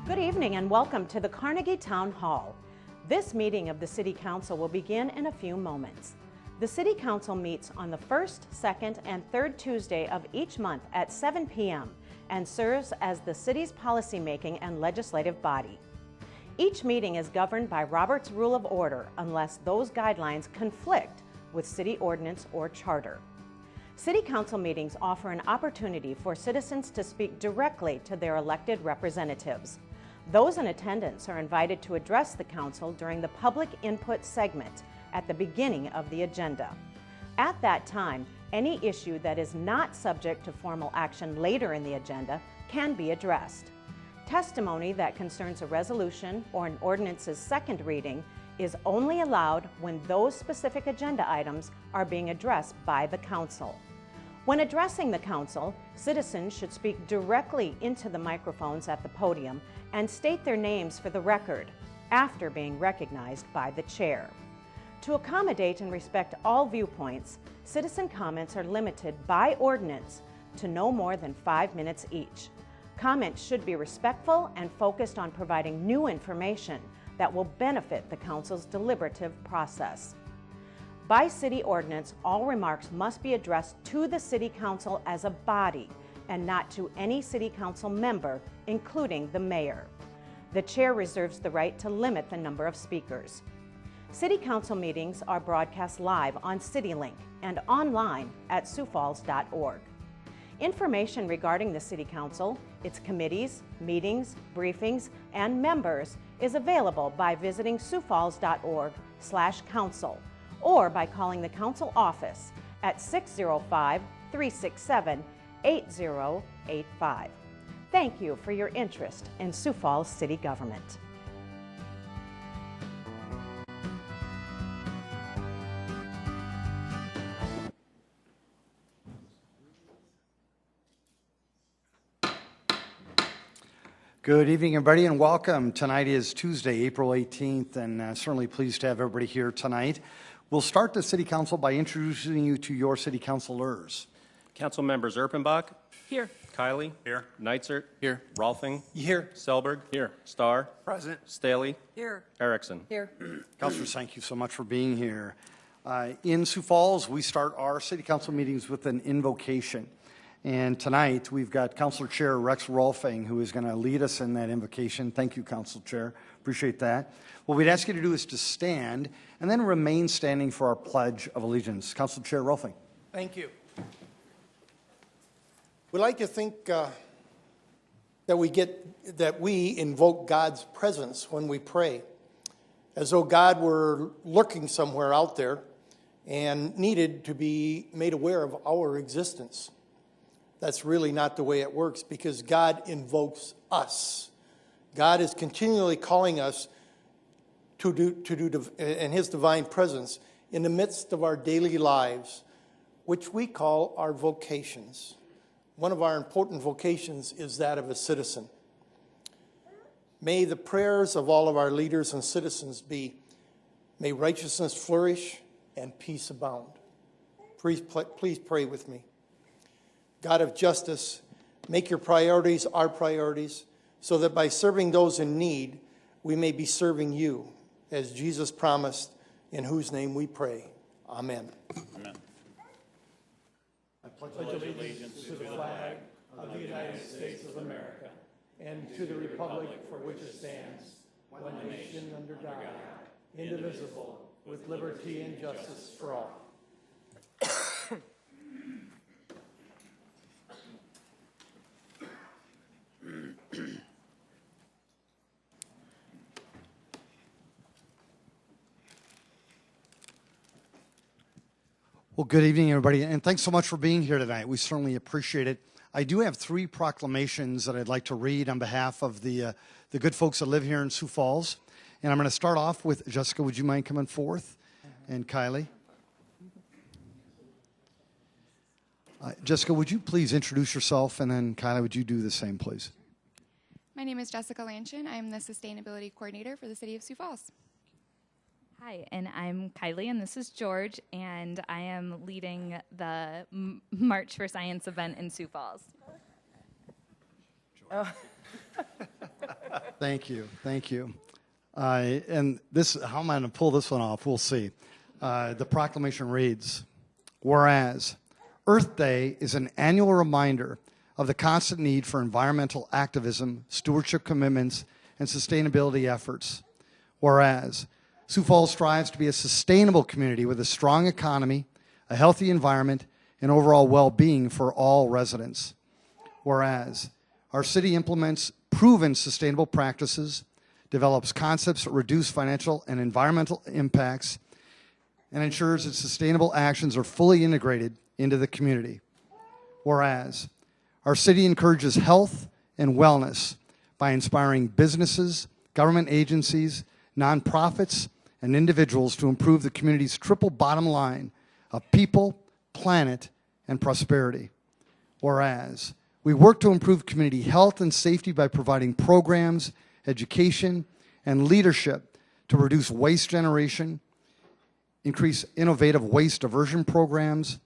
Good evening and welcome to the Carnegie Town Hall. This meeting of the City Council will begin in a few moments. The City Council meets on the first, second, and third Tuesday of each month at 7 p.m. and serves as the city's policymaking and legislative body. Each meeting is governed by Robert's Rule of Order unless those guidelines conflict with city ordinance or charter. City Council meetings offer an opportunity for citizens to speak directly to their elected representatives. Those in attendance are invited to address the Council during the public input segment at the beginning of the agenda. At that time, any issue that is not subject to formal action later in the agenda can be addressed. Testimony that concerns a resolution or an ordinance's second reading is only allowed when those specific agenda items are being addressed by the Council. When addressing the Council, citizens should speak directly into the microphones at the podium and state their names for the record after being recognized by the chair. To accommodate and respect all viewpoints, citizen comments are limited by ordinance to no more than 5 minutes each. Comments should be respectful and focused on providing new information that will benefit the Council's deliberative process. By city ordinance, all remarks must be addressed to the City Council as a body and not to any City Council member, including the mayor. The chair reserves the right to limit the number of speakers. City Council meetings are broadcast live on CityLink and online at siouxfalls.org. Information regarding the City Council, its committees, meetings, briefings, and members is available by visiting siouxfalls.org/council or by calling the Council office at 605-367-8085. Thank you for your interest in Sioux Falls City Government. Good evening, everybody, and welcome. Tonight is Tuesday, April 18th, and certainly pleased to have everybody here tonight. We'll start the City Council by introducing you to your City Councilors. Council members Erpenbach. Here. Kiley. Here. Neitzert. Here. Rolfing. Here. Selberg. Here. Starr. Present. Staley. Here. Erickson. Here. Councilors, thank you so much for being here. In Sioux Falls, we start our City Council meetings with an invocation. And tonight, we've got Councilor Chair Rex Rolfing, who is going to lead us in that invocation. Thank you, Council Chair. Appreciate that. What we'd ask you to do is to stand and then remain standing for our Pledge of Allegiance. Council Chair Rolfing. Thank you. We like to think that we invoke God's presence when we pray, as though God were lurking somewhere out there and needed to be made aware of our existence. That's really not the way it works, because God invokes us. God is continually calling us to do in His divine presence in the midst of our daily lives, which we call our vocations. One of our important vocations is that of a citizen. May the prayers of all of our leaders and citizens be, may righteousness flourish and peace abound. Please pray with me. God of justice, make your priorities our priorities, so that by serving those in need, we may be serving you, as Jesus promised, in whose name we pray. Amen. Amen. I pledge allegiance to the flag of the United States of America and to the republic for which it stands, one nation under God, indivisible, with liberty and justice for all. Well, good evening, everybody, and thanks so much for being here tonight. We certainly appreciate it. I do have 3 proclamations that I'd like to read on behalf of the good folks that live here in Sioux Falls. And I'm going to start off with, Jessica, would you mind coming forth? And Kylie. Jessica, would you please introduce yourself? And then Kylie, would you do the same, please? My name is Jessica Lanchin. I'm the Sustainability Coordinator for the City of Sioux Falls. Hi, and I'm Kylie, and this is George, and I am leading the March for Science event in Sioux Falls. Oh. Thank you, thank you. And this, how am I going to pull this one off? We'll see. The proclamation reads, whereas Earth Day is an annual reminder of the constant need for environmental activism, stewardship commitments, and sustainability efforts. Whereas Sioux Falls strives to be a sustainable community with a strong economy, a healthy environment, and overall well-being for all residents. Whereas our city implements proven sustainable practices, develops concepts that reduce financial and environmental impacts, and ensures that sustainable actions are fully integrated into the community. Whereas our city encourages health and wellness by inspiring businesses, government agencies, nonprofits, and individuals to improve the community's triple bottom line of people, planet, and prosperity. Whereas we work to improve community health and safety by providing programs, education, and leadership to reduce waste generation, increase innovative waste diversion programs,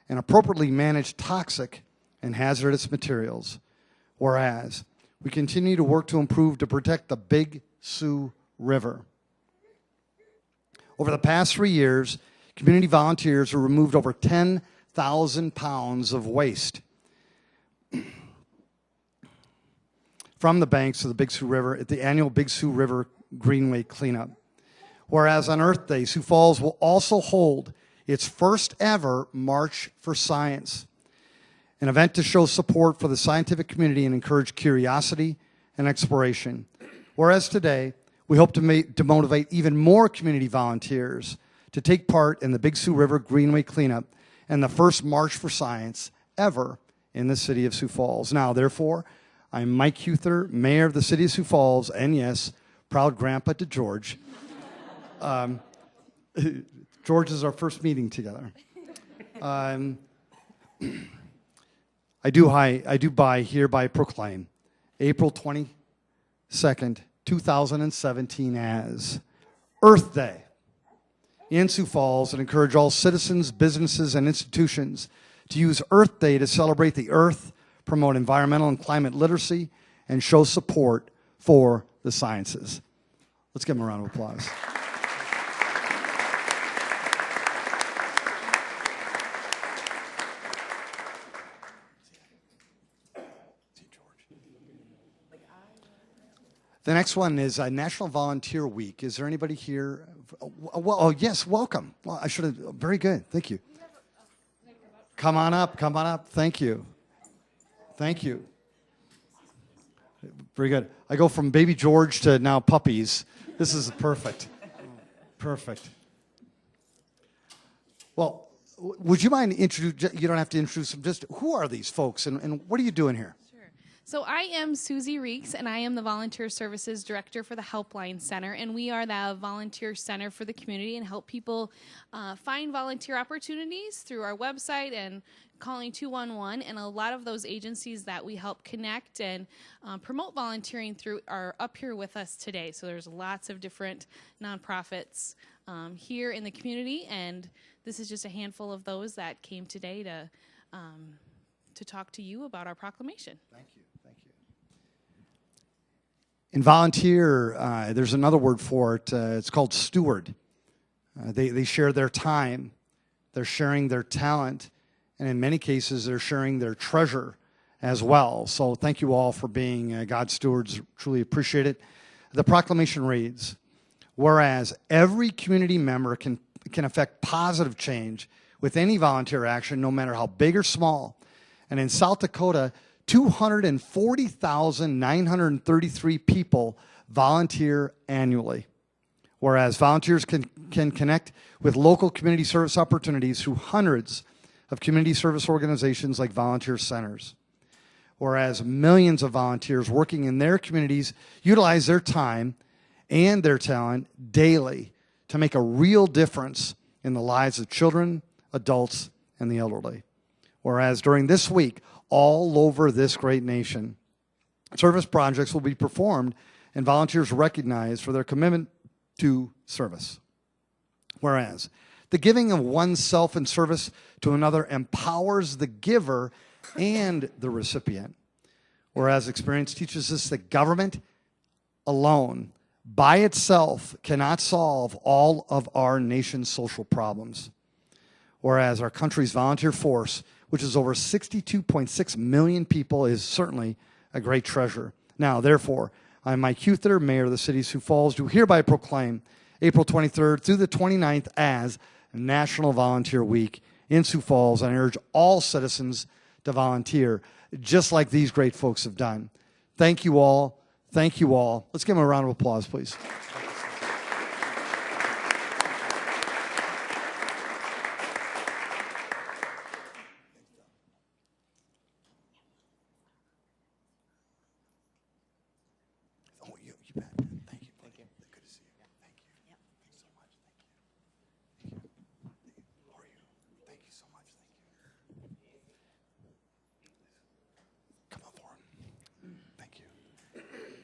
and appropriately manage toxic and hazardous materials. Whereas we continue to work to improve to protect the Big Sioux River. Over the past 3 years, community volunteers have removed over 10,000 pounds of waste from the banks of the Big Sioux River at the annual Big Sioux River Greenway cleanup. Whereas on Earth Day, Sioux Falls will also hold its first ever March for Science, an event to show support for the scientific community and encourage curiosity and exploration. Whereas today, we hope to motivate even more community volunteers to take part in the Big Sioux River Greenway cleanup and the first March for Science ever in the city of Sioux Falls. Now, therefore, I'm Mike Huther, mayor of the city of Sioux Falls, and yes, proud grandpa to George. George is our first meeting together. I do hereby proclaim April 22nd, 2017 as Earth Day in Sioux Falls, and encourage all citizens, businesses, and institutions to use Earth Day to celebrate the earth, promote environmental and climate literacy, and show support for the sciences. Let's give them a round of applause. The next one is National Volunteer Week. Is there anybody here? Well, oh, yes, welcome. Well, I should have, very good, thank you. Come on up, thank you. Thank you. Very good. I go from baby George to now puppies. This is perfect. Perfect. Well, would you mind introducing, you don't have to introduce them, just who are these folks and what are you doing here? So I am Susie Reeks, and I am the Volunteer Services Director for the Helpline Center, and we are the volunteer center for the community and help people find volunteer opportunities through our website and calling 211, and a lot of those agencies that we help connect and promote volunteering through are up here with us today. So there's lots of different nonprofits here in the community, and this is just a handful of those that came today to talk to you about our proclamation. Thank you. In volunteer, there's another word for it. It's called steward. They share their time. They're sharing their talent. And in many cases, they're sharing their treasure as well. So thank you all for being God's stewards. Truly appreciate it. The proclamation reads, whereas every community member can affect positive change with any volunteer action, no matter how big or small. And in South Dakota, 240,933 people volunteer annually, whereas volunteers can connect with local community service opportunities through hundreds of community service organizations like volunteer centers, whereas millions of volunteers working in their communities utilize their time and their talent daily to make a real difference in the lives of children, adults, and the elderly. Whereas during this week, all over this great nation, service projects will be performed and volunteers recognized for their commitment to service. Whereas the giving of oneself in service to another empowers the giver and the recipient. Whereas experience teaches us that government alone, by itself, cannot solve all of our nation's social problems. Whereas our country's volunteer force, which is over 62.6 million people, is certainly a great treasure. Now, therefore, I, Mike Huther, Mayor of the City of Sioux Falls, do hereby proclaim April 23rd through the 29th as National Volunteer Week in Sioux Falls, and I urge all citizens to volunteer, just like these great folks have done. Thank you all. Thank you all. Let's give them a round of applause, please.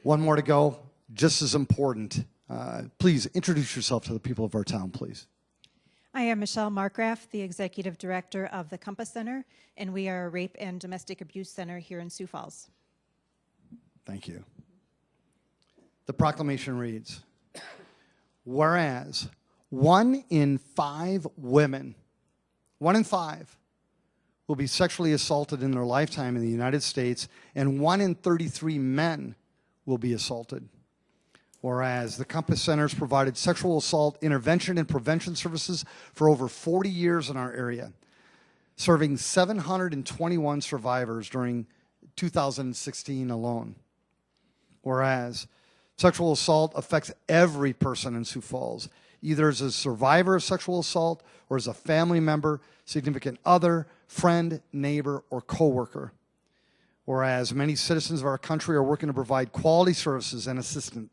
One more to go, just as important. Please introduce yourself to the people of our town, please. I am Michelle Markgraf, the Executive Director of the Compass Center, and we are a rape and domestic abuse center here in Sioux Falls. Thank you. The proclamation reads, whereas 1 in 5 women, 1 in 5, will be sexually assaulted in their lifetime in the United States, and 1 in 33 men will be assaulted. Whereas the Compass Center has provided sexual assault intervention and prevention services for over 40 years in our area, serving 721 survivors during 2016 alone. Whereas sexual assault affects every person in Sioux Falls, either as a survivor of sexual assault or as a family member, significant other, friend, neighbor, or coworker. Whereas many citizens of our country are working to provide quality services and assistance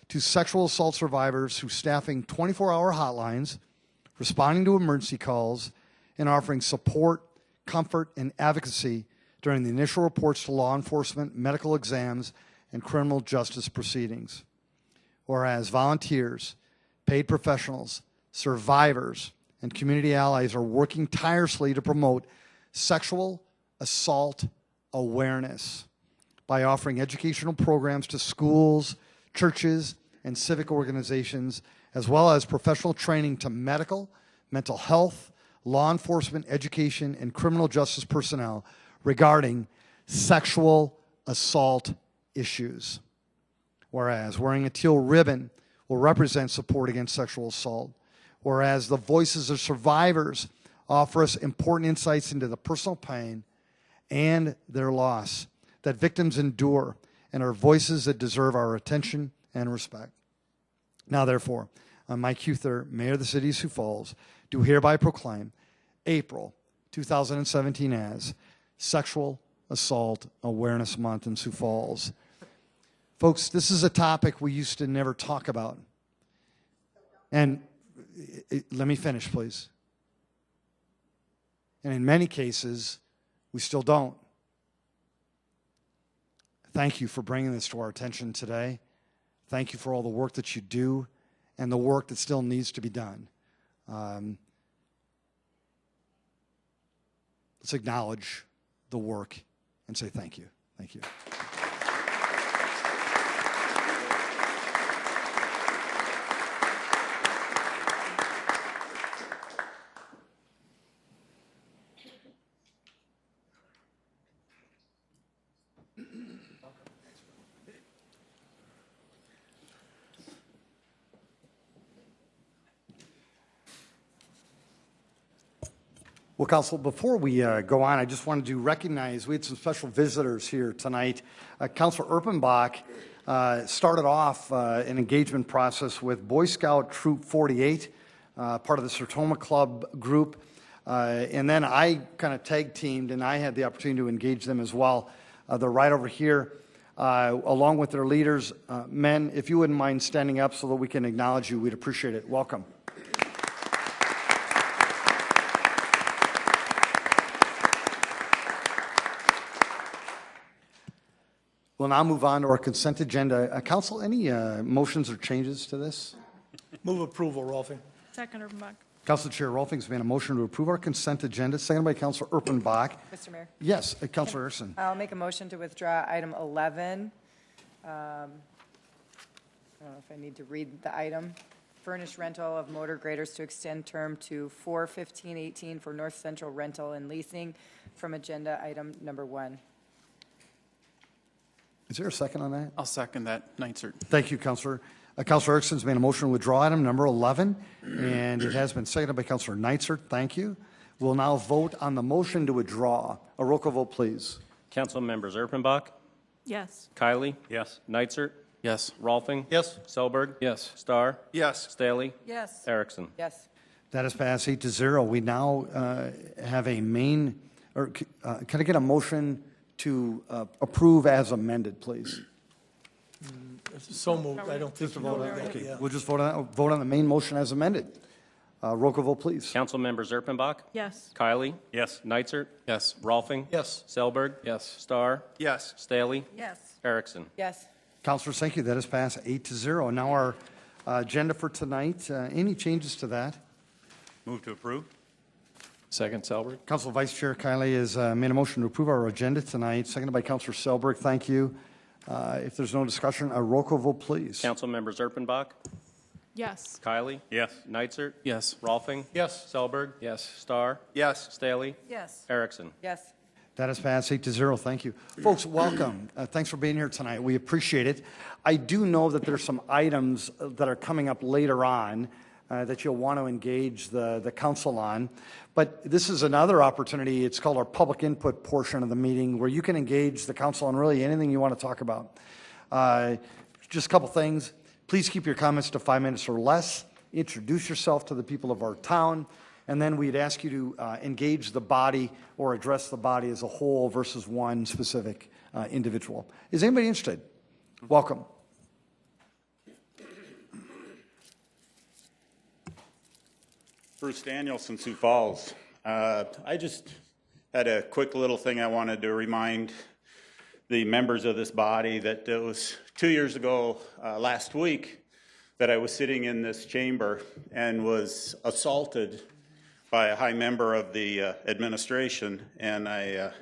to sexual assault survivors through staffing 24-hour hotlines, responding to emergency calls, and offering support, comfort, and advocacy during the initial reports to law enforcement, medical exams, and criminal justice proceedings. Whereas volunteers, paid professionals, survivors, and community allies are working tirelessly to promote sexual assault awareness by offering educational programs to schools, churches, and civic organizations, as well as professional training to medical, mental health, law enforcement, education, and criminal justice personnel regarding sexual assault issues. Whereas wearing a teal ribbon will represent support against sexual assault. Whereas the voices of survivors offer us important insights into the personal pain and their loss that victims endure, and are voices that deserve our attention and respect. Now, therefore, I, Mike Huther, Mayor of the City of Sioux Falls, do hereby proclaim April 2017 as Sexual Assault Awareness Month in Sioux Falls. Folks, this is a topic we used to never talk about. And let me finish, please. And in many cases, we still don't. Thank you for bringing this to our attention today. Thank you for all the work that you do and the work that still needs to be done. Let's acknowledge the work and say thank you. Thank you. Well, Council, before we go on, I just wanted to recognize we had some special visitors here tonight. Councilor Erpenbach started off an engagement process with Boy Scout Troop 48, part of the Sertoma Club group, and then I kind of tag teamed, and I had the opportunity to engage them as well. They're right over here, along with their leaders. Men, if you wouldn't mind standing up so that we can acknowledge you, we'd appreciate it. Welcome. We'll now move on to our consent agenda. Council, any motions or changes to this? Move approval, Rolfing. Second, Erpenbach. Council Chair Rolfing's made a motion to approve our consent agenda, seconded by Councilor Erpenbach. Mr. Mayor. Yes, Councilor Erson. I'll make a motion to withdraw item 11. I don't know if I need to read the item. Furnished rental of motor graders to extend term to 4/15/18 for North Central Rental and Leasing from agenda item number 1. Is there a second on that? I'll second that. Nitzert. Thank you, Councilor. Councilor Erickson's made a motion to withdraw item number 11, and it has been seconded by Councilor Nitzert. Thank you. We'll now vote on the motion to withdraw. A roll call vote, please. Council members Erpenbach, Yes. Kiley, Yes. Nitzert, Yes. Rolfing, Yes. Selberg, Yes. Starr, Yes. Staley, Yes. Erickson. Yes. That is passed 8-0. We now have a main, or can I get a motion to approve as amended, please? So moved. I don't think you Vote on- voted on it. okay, Yeah. we'll just vote on the main motion as amended. Roll call vote, please. Council members Erpenbach, Yes. Kiley, Yes. Nitzert, Yes. Rolfing, Yes. Selberg, Yes. Starr, Yes. Staley, Yes. Erickson. Yes. Councilors, thank you. That is passed 8-0. Now our agenda for tonight, any changes to that? Move to approve. Second, Selberg. Council Vice Chair Kiley has made a motion to approve our agenda tonight, seconded by Councilor Selberg. Thank you. If there's no discussion, a roll call vote, please. Council members Erpenbach, Yes. Kiley, Yes. Nitzert, Yes. Rolfing, Yes. Selberg, Yes. Starr, Yes. Staley, Yes. Erickson. Yes. That is passed 8-0. Thank you. Folks, welcome. Thanks for being here tonight. We appreciate it. I do know that there's some items that are coming up later on that you'll want to engage the council on. But this is another opportunity. It's called our public input portion of the meeting, where you can engage the council on really anything you want to talk about. Just a couple things. Please keep your comments to 5 minutes or less. Introduce yourself to the people of our town. And then we'd ask you to engage the body or address the body as a whole versus one specific individual. Is anybody interested? Welcome. Bruce Danielson, Sioux Falls. I just had a quick little thing I wanted to remind the members of this body that it was 2 years ago last week that I was sitting in this chamber and was assaulted by a high member of the administration, and I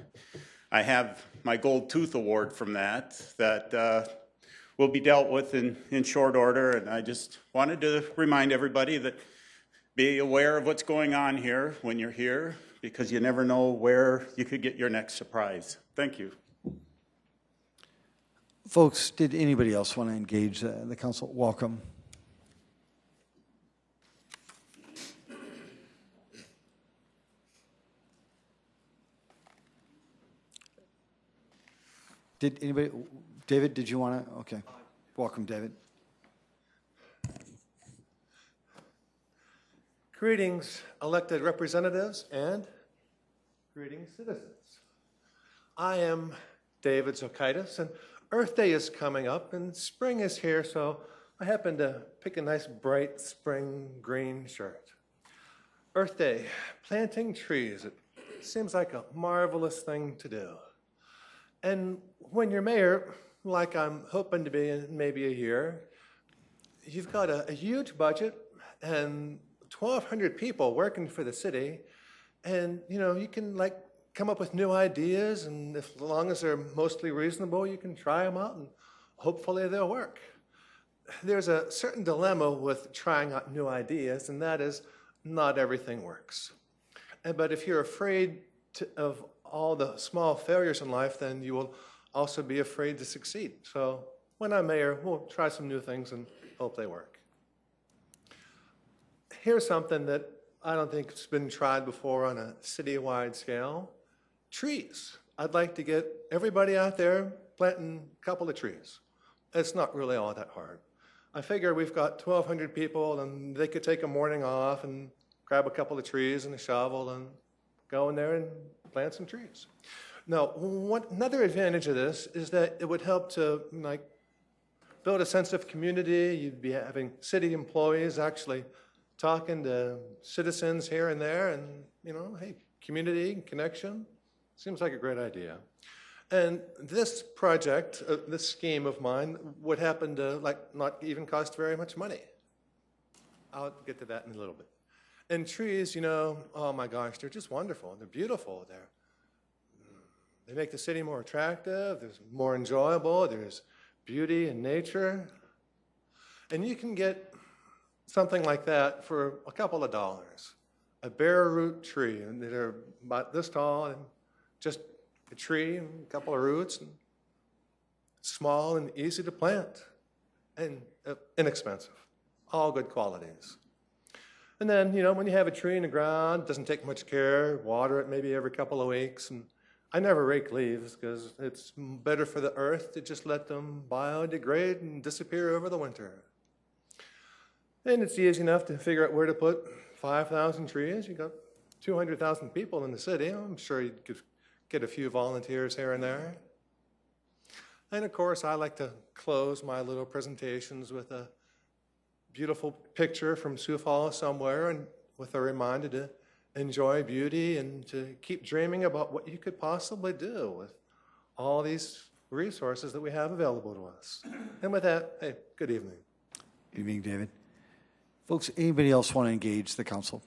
have my Gold Tooth Award from that will be dealt with in short order, and I just wanted to remind everybody that be aware of what's going on here when you're here, because you never know where you could get your next surprise. Thank you. Folks, did anybody else want to engage the council? Welcome. Did anybody, David, did you want to? Okay. Welcome, David. Greetings, elected representatives, and greetings, citizens. I am David Zokaitis, and Earth Day is coming up, and spring is here, so I happened to pick a nice, bright, spring green shirt. Earth Day, planting trees. It seems like a marvelous thing to do. And when you're mayor, like I'm hoping to be in maybe a year, you've got a huge budget and 1,200 people working for the city, and you can come up with new ideas, and as long as they're mostly reasonable, you can try them out, and hopefully they'll work. There's a certain dilemma with trying out new ideas, and that is not everything works. But if you're afraid of all the small failures in life, then you will also be afraid to succeed. So when I'm mayor, we'll try some new things and hope they work. Here's something that I don't think has been tried before on a city-wide scale. Trees. I'd like to get everybody out there planting a couple of trees. It's not really all that hard. I figure we've got 1,200 people, and they could take a morning off and grab a couple of trees and a shovel and go in there and plant some trees. Now, another advantage of this is that it would help to build a sense of community. You'd be having city employees actually talking to citizens here and there, and hey, community connection seems like a great idea. And this project, this scheme of mine, would happen to not even cost very much money. I'll get to that in a little bit. And trees, oh my gosh, they're just wonderful. They're beautiful. They make the city more attractive. There's more enjoyable. There's beauty in nature. And you can get something like that for a couple of dollars. A bare root tree, and they're about this tall, and just a tree and a couple of roots, and small and easy to plant, and inexpensive. All good qualities. And then, when you have a tree in the ground, it doesn't take much care, water it maybe every couple of weeks. And I never rake leaves because it's better for the earth to just let them biodegrade and disappear over the winter. And it's easy enough to figure out where to put 5,000 trees. You got 200,000 people in the city. I'm sure you could get a few volunteers here and there. And of course, I like to close my little presentations with a beautiful picture from Sioux Falls somewhere, and with a reminder to enjoy beauty and to keep dreaming about what you could possibly do with all these resources that we have available to us. And with that, hey, good evening. Good evening, David. Folks, anybody else want to engage the council?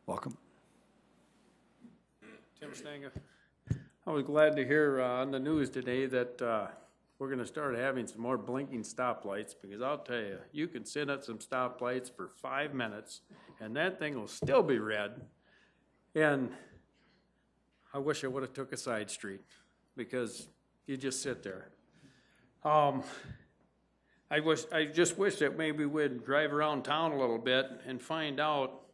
Welcome. Tim Stanger. I was glad to hear on the news today that we're going to start having some more blinking stoplights, because I'll tell you, you can sit at some stoplights for 5 minutes and that thing will still be red. And I wish I would have took a side street, because you just sit there. I just wish that maybe we'd drive around town a little bit and find out.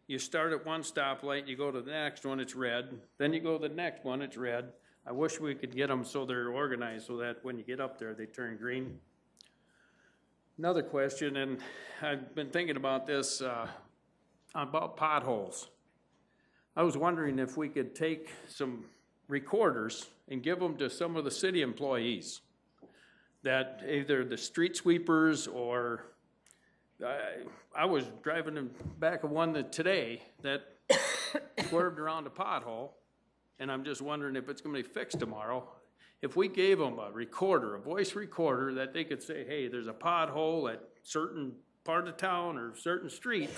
You start at one stoplight, you go to the next one, it's red. Then you go to the next one, it's red. I wish we could get them so they're organized so that when you get up there, they turn green. Another question, and I've been thinking about this, about potholes. I was wondering if we could take some recorders and give them to some of the city employees, that either the street sweepers or I was driving in back of one today that swerved around a pothole, and I'm just wondering if it's going to be fixed tomorrow. If we gave them a recorder, a voice recorder, that they could say, hey, there's a pothole at certain part of town or certain street,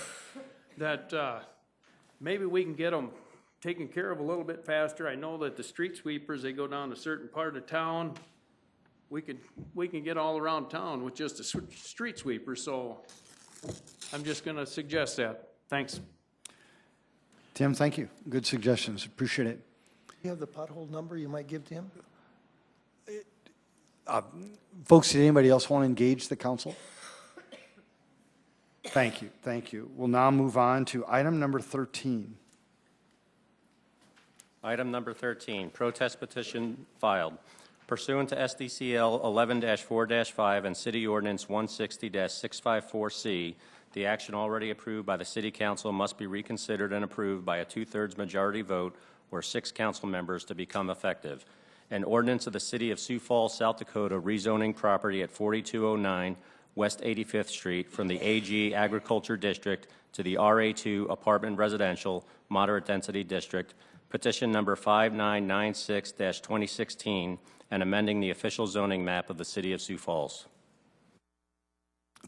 that maybe we can get them taken care of a little bit faster. I know that the street sweepers, they go down a certain part of town. We can get all around town with just a street sweeper, so I'm just going to suggest that. Thanks. Tim, thank you. Good suggestions. Appreciate it. You have the pothole number you might give to him? Folks, did anybody else want to engage the council? Thank you. Thank you. We'll now move on to item number 13. Item number 13, protest petition filed. Pursuant to SDCL 11-4-5 and City Ordinance 160-654C, the action already approved by the City Council must be reconsidered and approved by a 2/3 majority vote or 6 council members to become effective. An ordinance of the City of Sioux Falls, South Dakota, rezoning property at 4209 West 85th Street from the AG Agriculture District to the RA2 Apartment Residential Moderate Density District, petition number 5996-2016, and amending the official zoning map of the City of Sioux Falls.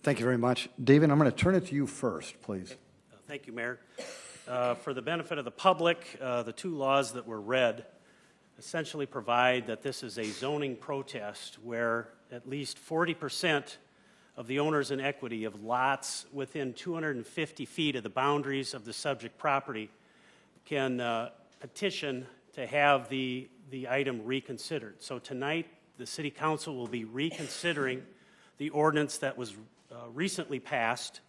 Thank you very much. David, I'm going to turn it to you first, please. Thank you, Mayor. For the benefit of the public, the two laws that were read essentially provide that this is a zoning protest where at least 40% of the owners in equity of lots within 250 feet of the boundaries of the subject property can petition to have the item reconsidered. So tonight, the City Council will be reconsidering the ordinance that was recently passed,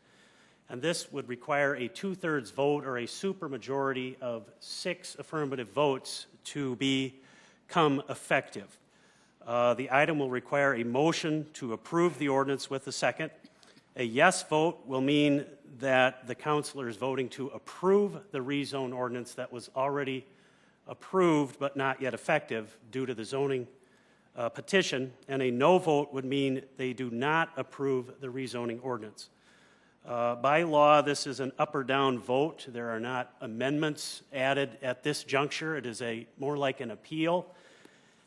and this would require a 2/3 vote or a supermajority of 6 affirmative votes to become effective. The item will require a motion to approve the ordinance with a second. A yes vote will mean that the councilor is voting to approve the rezone ordinance that was already approved but not yet effective due to the zoning petition, and a no vote would mean they do not approve the rezoning ordinance. By law, this is an up or down vote. There are not amendments added at this juncture. It is more like an appeal,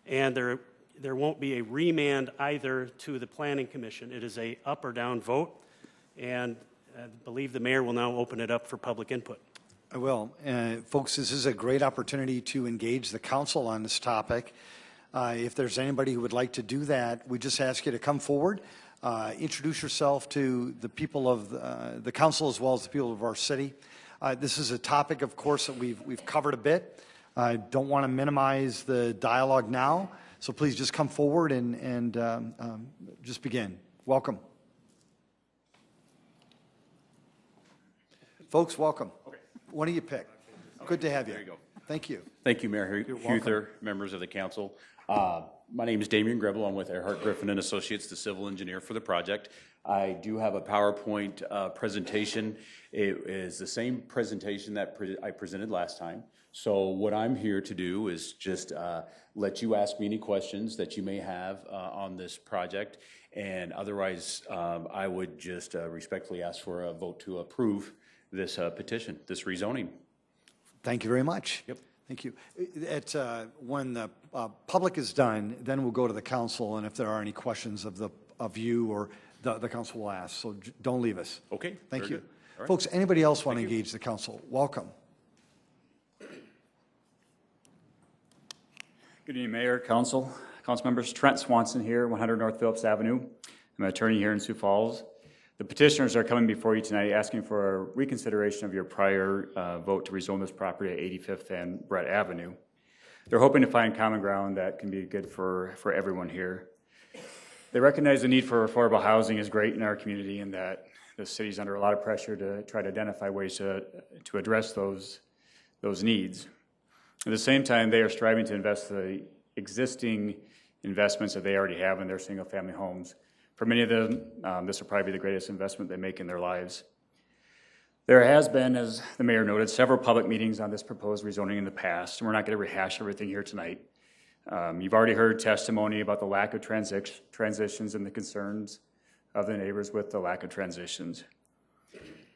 and there won't be a remand either to the Planning Commission. It is a up or down vote, and I believe the mayor will now open it up for public input. I will. Folks, this is a great opportunity to engage the council on this topic. If there's anybody who would like to do that, we just ask you to come forward, introduce yourself to the people of the council as well as the people of our city. This is a topic, of course, that we've covered a bit. I don't want to minimize the dialogue now, so please just come forward and just begin. Welcome. Folks, welcome. Okay. What do you pick? Good to have you. There you go. Thank you. Thank you, Mayor Huther, members of the council. My name is Damian Grebel. I'm with Earhart Griffin and Associates, the civil engineer for the project. I do have a PowerPoint presentation. It is the same presentation that I presented last time. So what I'm here to do is just let you ask me any questions that you may have on this project. And otherwise, I would just respectfully ask for a vote to approve this petition, this rezoning. Thank you very much. Yep. Thank you. When the public is done, then we'll go to the council, and if there are any questions of you or the council will ask. So don't leave us. Okay. Thank you. Right. Folks, anybody else want to engage the council? Welcome. Good evening, Mayor, Council members. Trent Swanson here, 100 North Phillips Avenue. I'm an attorney here in Sioux Falls. The petitioners are coming before you tonight asking for a reconsideration of your prior vote to rezone this property at 85th and Brett Avenue. They're hoping to find common ground that can be good for everyone here. They recognize the need for affordable housing is great in our community and that the city's under a lot of pressure to try to identify ways to address those needs. At the same time, they are striving to invest the existing investments that they already have in their single-family homes. For many of them, this will probably be the greatest investment they make in their lives. There has been, as the mayor noted, several public meetings on this proposed rezoning in the past, and we're not going to rehash everything here tonight. You've already heard testimony about the lack of transitions and the concerns of the neighbors with the lack of transitions.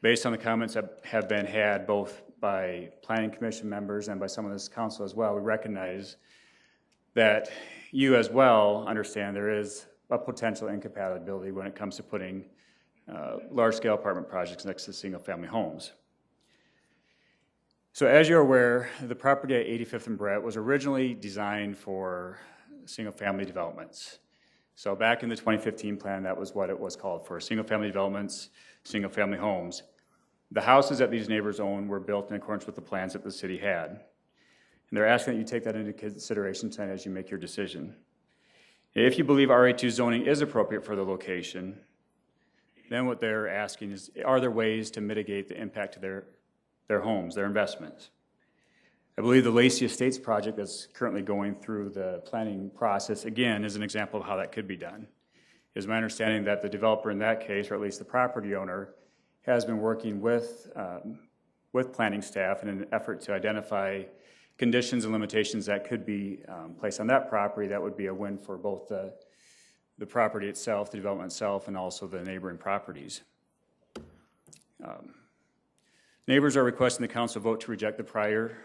Based on the comments that have been had both by Planning Commission members and by some of this council as well, we recognize that you as well understand there is a potential incompatibility when it comes to putting large-scale apartment projects next to single-family homes. So as you're aware, the property at 85th and Brett was originally designed for single-family developments. So back in the 2015 plan, that was what it was called for, single-family developments, single-family homes. The houses that these neighbors own were built in accordance with the plans that the city had. And they're asking that you take that into consideration tonight as you make your decision. If you believe RA2 zoning is appropriate for the location, then what they're asking is, are there ways to mitigate the impact to their homes, their investments? I believe the Lacey Estates project that's currently going through the planning process, again, is an example of how that could be done. It is my understanding that the developer in that case, or at least the property owner, has been working with planning staff in an effort to identify conditions and limitations that could be placed on that property that would be a win for both the property itself, the development itself, and also the neighboring properties. Neighbors are requesting the council vote to reject the prior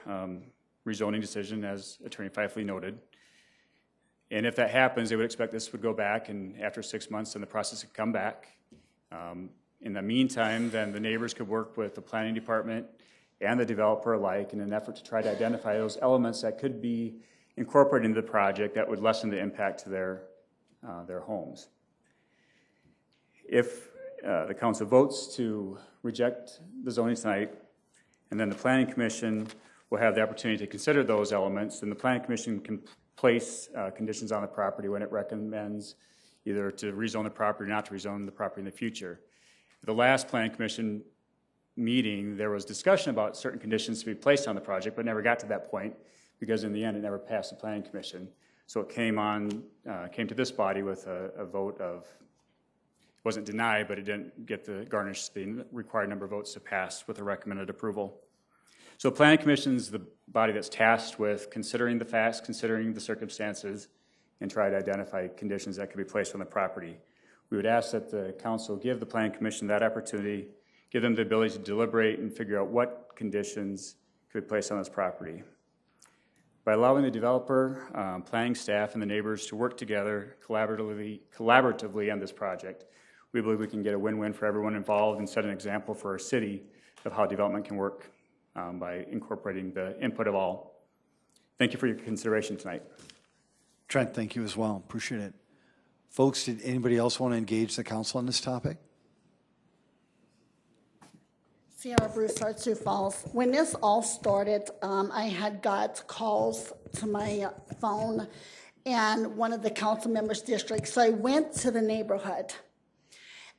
rezoning decision, as Attorney Fifley noted. And if that happens, they would expect this would go back, and after 6 months, then the process would come back. In the meantime, then the neighbors could work with the planning department and the developer alike in an effort to try to identify those elements that could be incorporated into the project that would lessen the impact to their homes. If the council votes to reject the zoning tonight, and then the Planning Commission will have the opportunity to consider those elements, and the Planning Commission can place conditions on the property when it recommends either to rezone the property or not to rezone the property in the future. At the last Planning Commission meeting, there was discussion about certain conditions to be placed on the project, but never got to that point because in the end it never passed the Planning Commission. So it came to this body with a vote of, it wasn't denied, but it didn't get the garnish the required number of votes to pass with a recommended approval. So the Planning Commission is the body that's tasked with considering the facts, considering the circumstances, and try to identify conditions that could be placed on the property. We would ask that the council give the Planning Commission that opportunity, give them the ability to deliberate and figure out what conditions could be placed on this property. By allowing the developer, planning staff, and the neighbors to work together collaboratively on this project, we believe we can get a win-win for everyone involved and set an example for our city of how development can work by incorporating the input of all. Thank you for your consideration tonight. Trent, thank you as well. Appreciate it. Folks, did anybody else want to engage the council on this topic? Sierra Broussard, Sioux Falls. When this all started, I had got calls to my phone and one of the council members' districts. So I went to the neighborhood.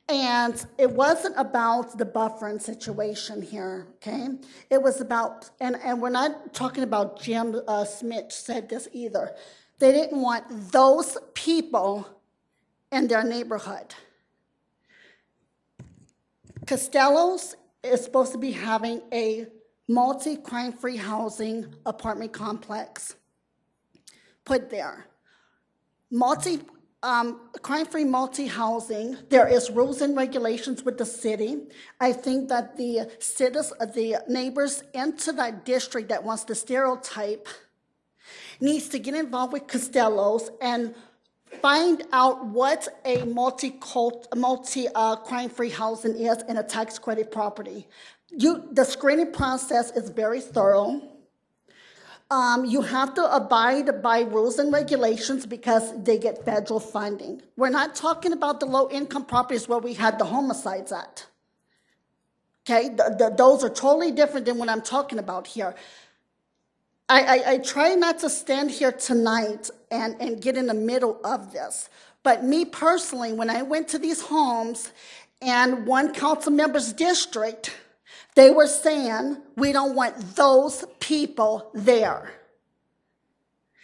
And it wasn't about the buffering situation here, okay? It was about, and we're not talking about Jim Smith said this either. They didn't want those people in their neighborhood. Costello's is supposed to be having a multi-crime-free housing apartment complex put there. Crime-free multi-housing, there is rules and regulations with the city. I think that the neighbors into that district that wants to stereotype needs to get involved with Costello's and find out what a multi-crime-free housing is in a tax credit property. The screening process is very thorough. You have to abide by rules and regulations because they get federal funding. We're not talking about the low-income properties where we had the homicides at. Okay, those are totally different than what I'm talking about here. I try not to stand here tonight and get in the middle of this. But me personally, when I went to these homes and one council member's district, they were saying, we don't want those people there.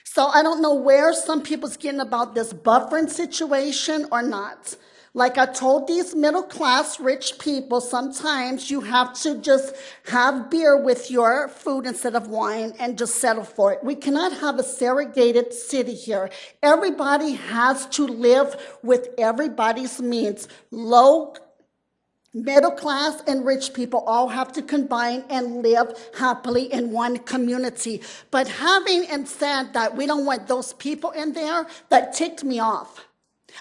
So I don't know where some people's getting about this buffering situation or not. Like I told these middle-class rich people, sometimes you have to just have beer with your food instead of wine and just settle for it. We cannot have a segregated city here. Everybody has to live with everybody's means. Low, middle class, and rich people all have to combine and live happily in one community. But having and said that we don't want those people in there, that ticked me off.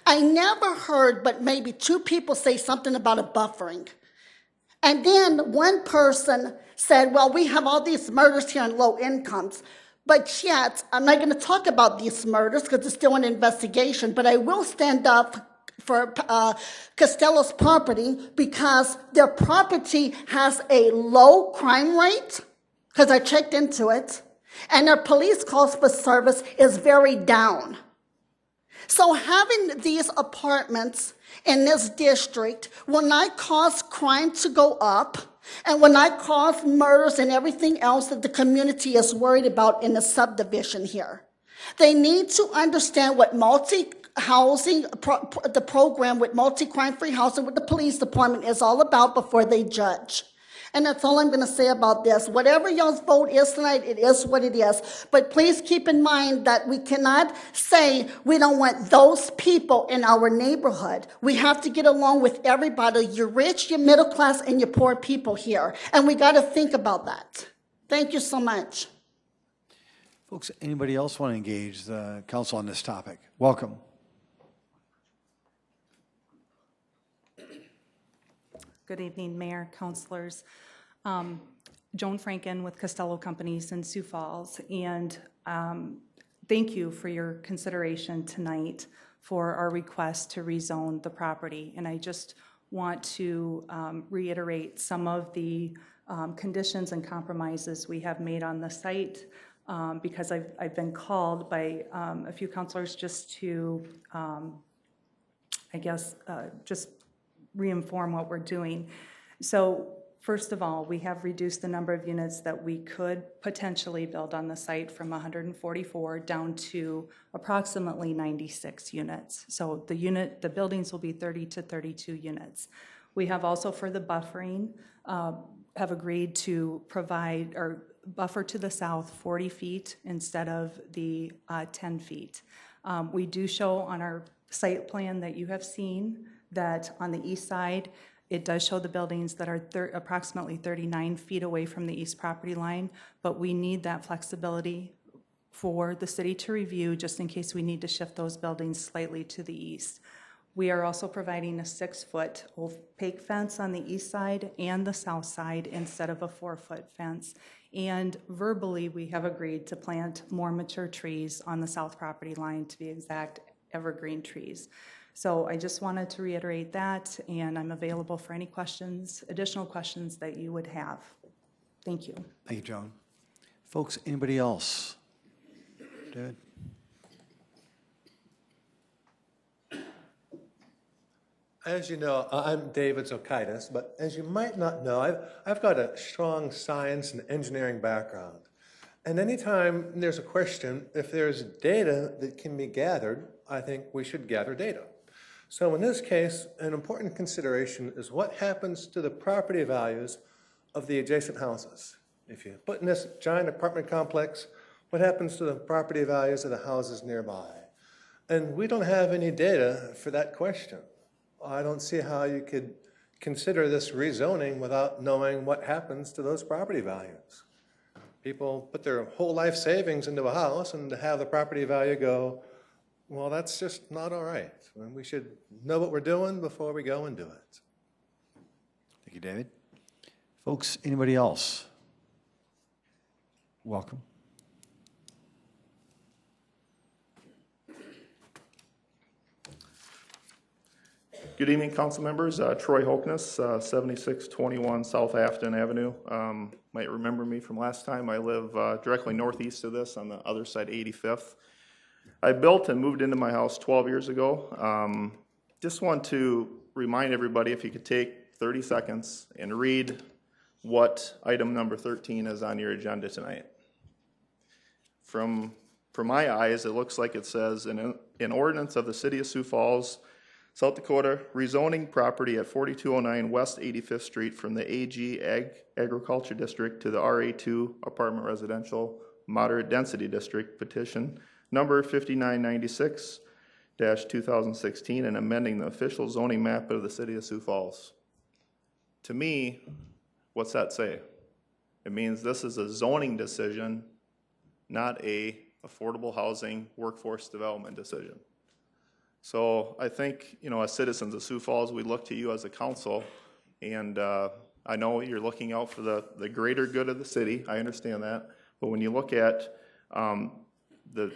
I never heard but maybe two people say something about a buffering. And then one person said, well, we have all these murders here in low incomes. But yet, I'm not going to talk about these murders because it's still an investigation, but I will stand up for Costello's property because their property has a low crime rate, because I checked into it, and their police calls for service is very down. So having these apartments in this district will not cause crime to go up and will not cause murders and everything else that the community is worried about in the subdivision here. They need to understand what multi-housing, the program with multi-crime-free housing with the police department is all about before they judge. And that's all I'm going to say about this. Whatever y'all's vote is tonight, it is what it is. But please keep in mind that we cannot say we don't want those people in our neighborhood. We have to get along with everybody. You're rich, you're middle class, and you're poor people here. And we got to think about that. Thank you so much. Folks, anybody else want to engage the council on this topic? Welcome. Good evening, Mayor, councilors. Joan Franken with Costello Companies in Sioux Falls, and thank you for your consideration tonight for our request to rezone the property. And I just want to reiterate some of the conditions and compromises we have made on the site because I've been called by a few councilors just to, just reinform what we're doing. So first of all, we have reduced the number of units that we could potentially build on the site from 144 down to approximately 96 units. So the buildings will be 30 to 32 units. We have also, for the buffering, have agreed to provide or buffer to the south 40 feet instead of the 10 feet. We do show on our site plan that you have seen that on the east side, it does show the buildings that are approximately 39 feet away from the east property line, but we need that flexibility for the city to review just in case we need to shift those buildings slightly to the east. We are also providing a 6-foot opaque fence on the east side and the south side instead of a 4-foot fence. And verbally, we have agreed to plant more mature trees on the south property line, to be exact, evergreen trees. So I just wanted to reiterate that, and I'm available for any questions, additional questions that you would have. Thank you. Thank you, Joan. Folks, anybody else? David? As you know, I'm David Zokaitis, but as you might not know, I've got a strong science and engineering background. And anytime there's a question, if there's data that can be gathered, I think we should gather data. So in this case, an important consideration is what happens to the property values of the adjacent houses. If you put in this giant apartment complex, what happens to the property values of the houses nearby? And we don't have any data for that question. I don't see how you could consider this rezoning without knowing what happens to those property values. People put their whole life savings into a house, and to have the property value go, well, that's just not all right. And we should know what we're doing before we go and do it. Thank you, David. Folks, anybody else? Welcome. Good evening, council members. Troy Holkness, 7621 South Afton Avenue. Might remember me from last time. I live directly northeast of this on the other side, 85th. I built and moved into my house 12 years ago. Just want to remind everybody, if you could take 30 seconds and read what item number 13 is on your agenda tonight. From my eyes, it looks like it says, an ordinance of the City of Sioux Falls, South Dakota, rezoning property at 4209 West 85th Street from the AG Agriculture District to the RA2 Apartment Residential Moderate Density District, petition number 5996-2016, and amending the official zoning map of the City of Sioux Falls. To me, what's that say? It means this is a zoning decision, not a affordable housing workforce development decision. So I think, as citizens of Sioux Falls, we look to you as a council, and I know you're looking out for the greater good of the city. I understand that. But when you look at the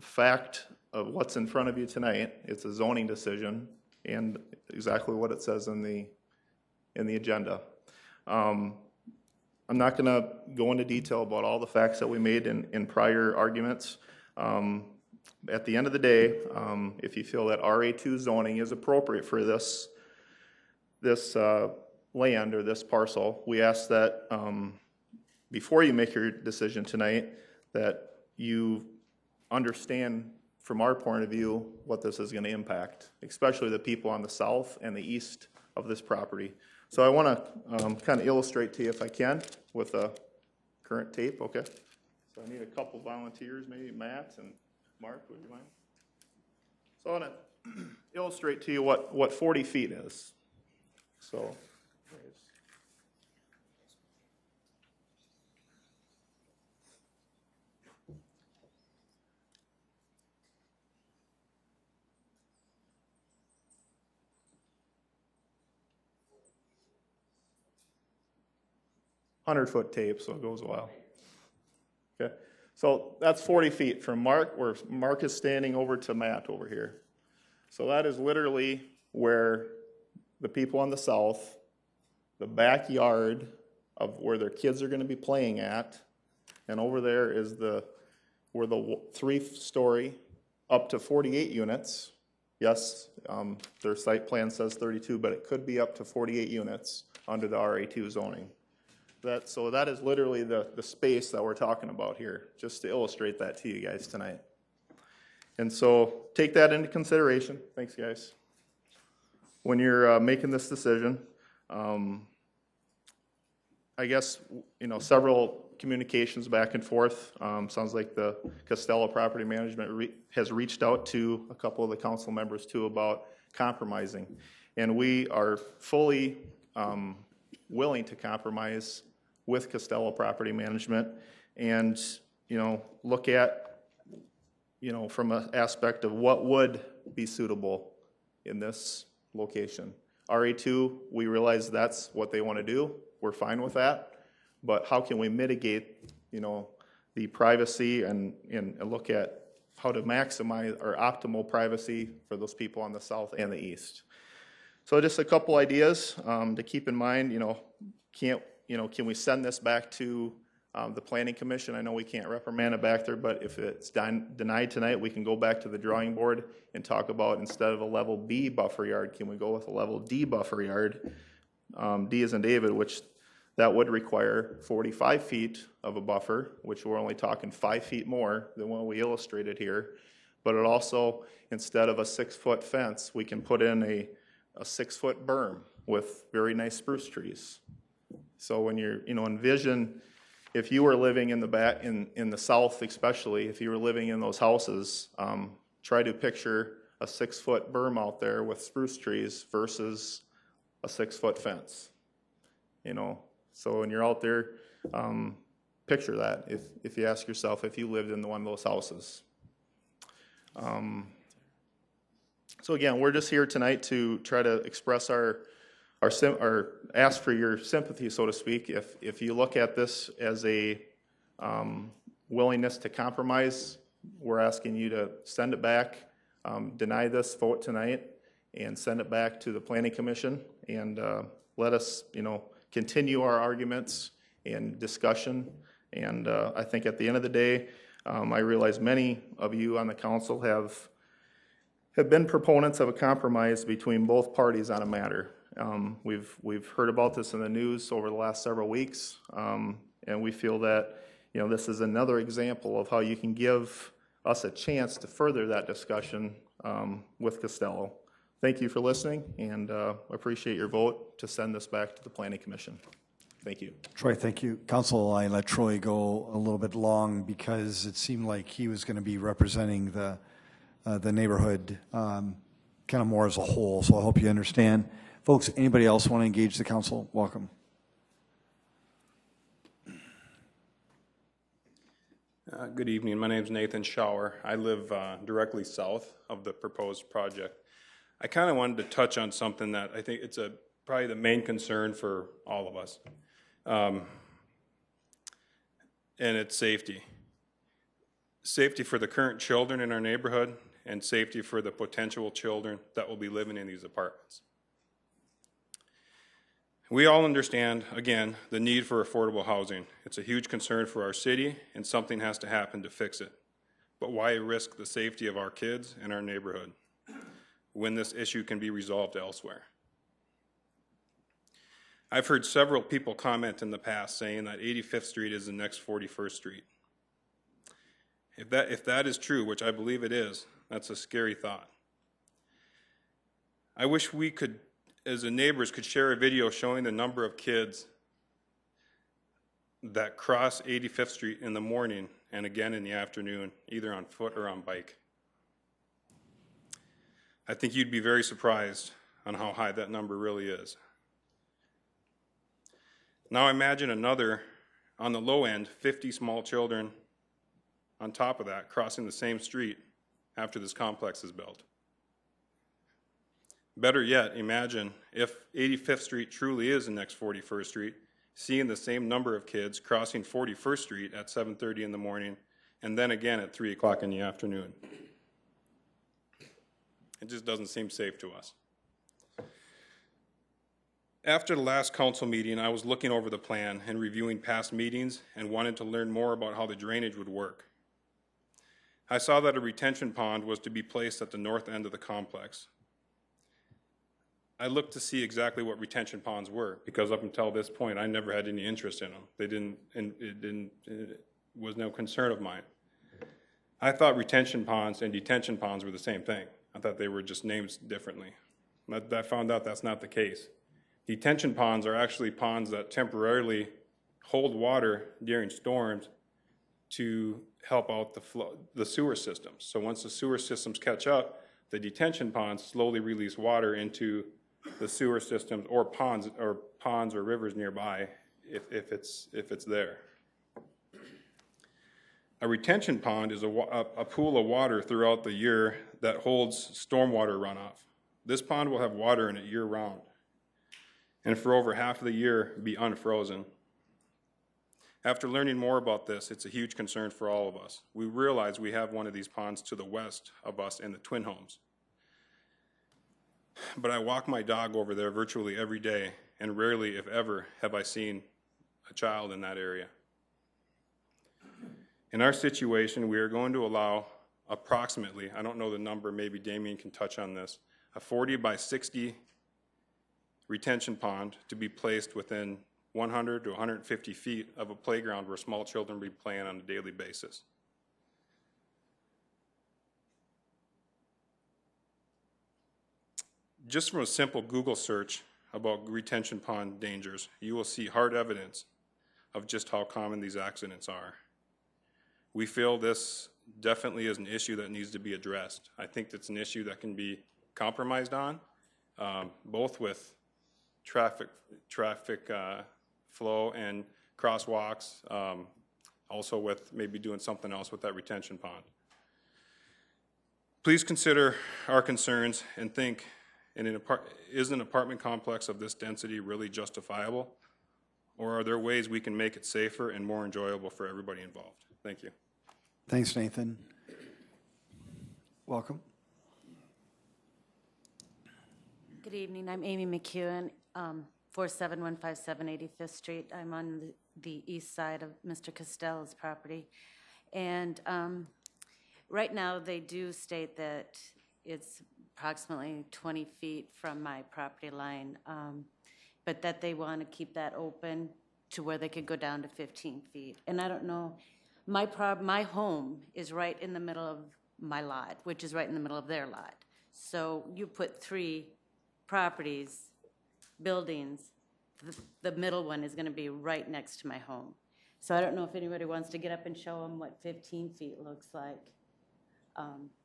fact of what's in front of you tonight, it's a zoning decision, and exactly what it says in the agenda. I'm not going to go into detail about all the facts that we made in prior arguments. At the end of the day, if you feel that RA2 zoning is appropriate for this land or this parcel, we ask that before you make your decision tonight, that you understand from our point of view what this is going to impact, especially the people on the south and the east of this property. So I want to kind of illustrate to you, if I can, with a current tape, okay? So I need a couple volunteers, maybe Matt and Mark, would you mind? So I want to illustrate to you what 40 feet is. So, 100-foot tape, so it goes a while. Okay, so that's 40 feet from Mark, where Mark is standing, over to Matt over here. So that is literally where the people on the south, the backyard of where their kids are going to be playing at, and over there is where the 3-story up to 48 units. Yes, their site plan says 32, but it could be up to 48 units under the RA2 zoning. So that is literally the space that we're talking about here, just to illustrate that to you guys tonight. And so take that into consideration. Thanks, guys. When you're making this decision, I guess, several communications back and forth. Sounds like the Costello Property Management has reached out to a couple of the council members too about compromising. And we are fully willing to compromise with Costello Property Management and, look at, from an aspect of what would be suitable in this location. RA2, we realize that's what they want to do. We're fine with that. But how can we mitigate, the privacy and look at how to maximize our optimal privacy for those people on the south and the east? So just a couple ideas to keep in mind. Can we send this back to the Planning Commission? I know we can't reprimand it back there, but if it's denied tonight, we can go back to the drawing board and talk about, instead of a level B buffer yard, can we go with a level D buffer yard? D as in David, which that would require 45 feet of a buffer, which we're only talking 5 feet more than what we illustrated here. But it also, instead of a 6-foot fence, we can put in a 6-foot berm with very nice spruce trees. So when you're, envision, if you were living in the back, in the south especially, if you were living in those houses, try to picture a 6-foot berm out there with spruce trees versus a 6-foot fence. So when you're out there, picture that if you ask yourself if you lived in one of those houses. So again, we're just here tonight to try to express our ask for your sympathy, so to speak. If you look at this as a willingness to compromise, we're asking you to send it back, deny this vote tonight, and send it back to the Planning Commission, and let us, continue our arguments and discussion. And I think at the end of the day, I realize many of you on the council have been proponents of a compromise between both parties on a matter. We've heard about this in the news over the last several weeks, and we feel that this is another example of how you can give us a chance to further that discussion with Costello. Thank you for listening, and appreciate your vote to send this back to the Planning Commission. Thank you. Troy, thank you. Council, I let Troy go a little bit long because it seemed like he was going to be representing the neighborhood kind of more as a whole, so I hope you understand. Folks, anybody else want to engage the council? Welcome. Good evening. My name is Nathan Schauer. I live directly south of the proposed project. I kind of wanted to touch on something that I think it's probably the main concern for all of us, and it's safety. Safety for the current children in our neighborhood, and safety for the potential children that will be living in these apartments. We all understand, again, the need for affordable housing. It's a huge concern for our city, and something has to happen to fix it. But why risk the safety of our kids and our neighborhood when this issue can be resolved elsewhere? I've heard several people comment in the past saying that 85th Street is the next 41st Street. If that is true, which I believe it is, that's a scary thought. I wish we could, as the neighbors, could share a video showing the number of kids that cross 85th Street in the morning and again in the afternoon, either on foot or on bike. I think you'd be very surprised on how high that number really is. Now imagine another, on the low end, 50 small children on top of that crossing the same street after this complex is built. Better yet, imagine if 85th Street truly is the next 41st Street, seeing the same number of kids crossing 41st Street at 7:30 in the morning and then again at 3 o'clock in the afternoon. It just doesn't seem safe to us. After the last council meeting, I was looking over the plan and reviewing past meetings and wanted to learn more about how the drainage would work. I saw that a retention pond was to be placed at the north end of the complex. I looked to see exactly what retention ponds were, because up until this point, I never had any interest in them. It was no concern of mine. I thought retention ponds and detention ponds were the same thing. I thought they were just named differently. I found out that's not the case. Detention ponds are actually ponds that temporarily hold water during storms to help out the sewer systems. So once the sewer systems catch up, the detention ponds slowly release water into the sewer systems or ponds or rivers nearby if it's there. A retention pond is a pool of water throughout the year that holds stormwater runoff. This pond will have water in it year-round, and for over half of the year be unfrozen. After learning more about this, it's a huge concern for all of us. We realize we have one of these ponds to the west of us in the twin homes. But I walk my dog over there virtually every day, and rarely, if ever, have I seen a child in that area. In our situation, we are going to allow approximately, I don't know the number, maybe Damien can touch on this, a 40 by 60 retention pond to be placed within 100 to 150 feet of a playground where small children will be playing on a daily basis. Just from a simple Google search about retention pond dangers, you will see hard evidence of just how common these accidents are. We feel this definitely is an issue that needs to be addressed. I think that's an issue that can be compromised on, both with traffic flow and crosswalks, also with maybe doing something else with that retention pond. Please consider our concerns and think, is an apartment complex of this density really justifiable? Or are there ways we can make it safer and more enjoyable for everybody involved? Thank you. Thanks, Nathan. Welcome. Good evening. I'm Amy McEwen, 47157 85th Street. I'm on the east side of Mr. Costello's property. And right now, they do state that it's approximately 20 feet from my property line, but that they want to keep that open to where they could go down to 15 feet. And I don't know, my home is right in the middle of my lot, which is right in the middle of their lot. So you put 3 properties, buildings, the middle one is going to be right next to my home. So I don't know if anybody wants to get up and show them what 15 feet looks like.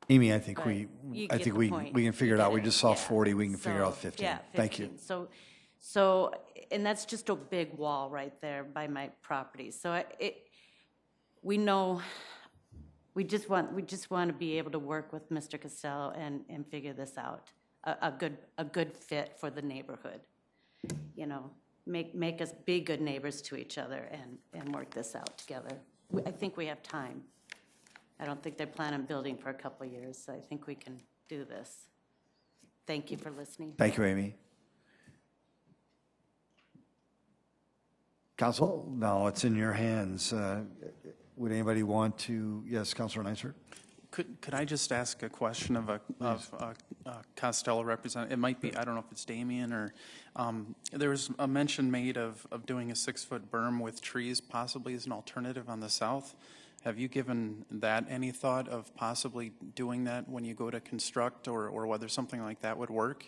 Amy, I think we point. can figure it out. We just saw Yeah. 40. We can figure out 15. Yeah, 15. Thank you. So, and that's just a big wall right there by my property. So we know, we just want to be able to work with Mr. Costello and figure this out. A good fit for the neighborhood. You know, make us be good neighbors to each other and work this out together. I think we have time. I don't think they're planning on building for a couple of years, so I think we can do this. Thank you for listening. Thank you, Amy. Council, now it's in your hands. Would anybody want to? Yes, Councilor Neisert. Could I just ask a question of a Costello representative? It might be, I don't know if it's Damien or, there was a mention made of doing a 6-foot berm with trees possibly as an alternative on the south. Have you given that any thought of possibly doing that when you go to construct, or whether something like that would work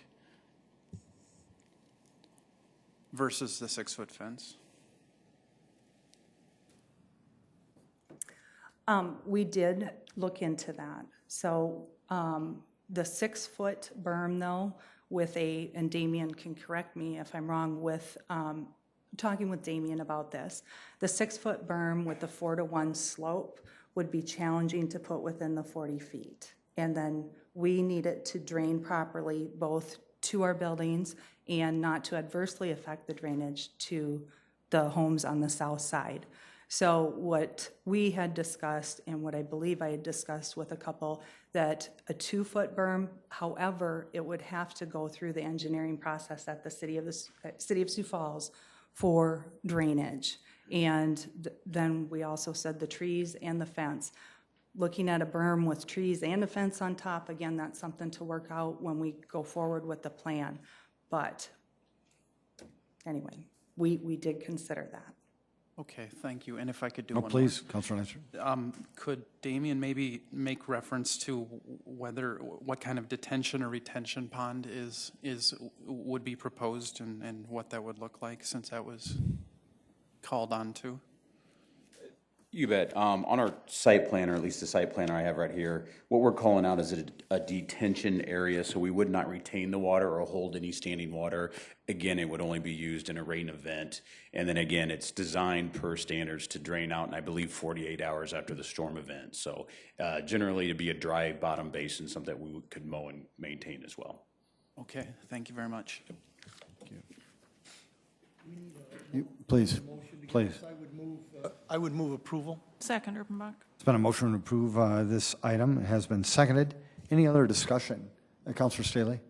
versus the 6-foot fence? We did look into that. So the 6-foot berm, though, with and Damien can correct me if I'm wrong, with talking with Damien about this, the 6-foot berm with the 4-to-1 slope would be challenging to put within the 40 feet. And then we need it to drain properly both to our buildings and not to adversely affect the drainage to the homes on the south side. So what we had discussed, and what I believe I had discussed with a couple, that a 2-foot berm, however, it would have to go through the engineering process at the City of Sioux Falls for drainage. And then we also said the trees and the fence. Looking at a berm with trees and a fence on top, again, that's something to work out when we go forward with the plan. But anyway, we did consider that. Okay, thank you. And if I could do Oh, one please, more. Councilor Neisert. Could Damien maybe make reference to what kind of detention or retention pond would be proposed and what that would look like, since that was called on to? You bet. On our site plan, or at least the site plan I have right here, what we're calling out is a detention area, so we would not retain the water or hold any standing water. Again, it would only be used in a rain event. And then again, it's designed per standards to drain out, and I believe 48 hours after the storm event. So generally to be a dry bottom basin, something that we could mow and maintain as well. Okay, thank you very much. Please. I would move approval. Second, Urbanbach. It's been a motion to approve this item. It has been seconded. Any other discussion? Councilor Staley?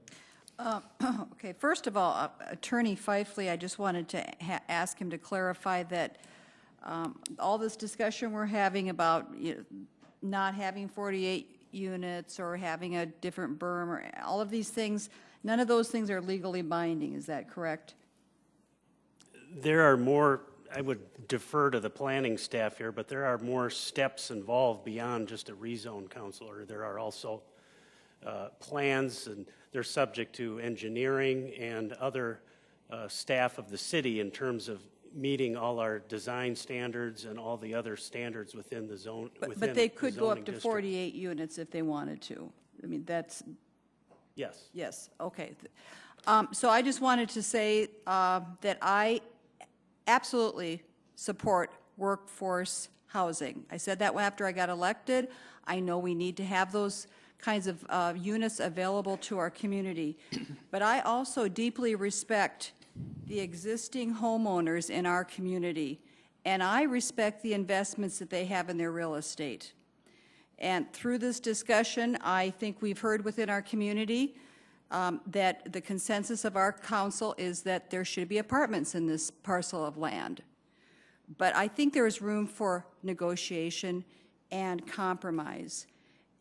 Okay, first of all, Attorney Fifley, I just wanted to ask him to clarify that all this discussion we're having about not having 48 units or having a different berm or all of these things, none of those things are legally binding. Is that correct? There are more, I would defer to the planning staff here, but there are more steps involved beyond just a rezone, Counselor. There are also plans, and they're subject to engineering and other staff of the city in terms of meeting all our design standards and all the other standards within the zone. But they could go up to 48 units if they wanted to. I mean, that's... Yes. Yes, okay. So I just wanted to say that I absolutely support workforce housing. I said that after I got elected. I know we need to have those kinds of units available to our community. But I also deeply respect the existing homeowners in our community, and I respect the investments that they have in their real estate. And through this discussion, I think we've heard within our community that the consensus of our council is that there should be apartments in this parcel of land. But I think there is room for negotiation and compromise.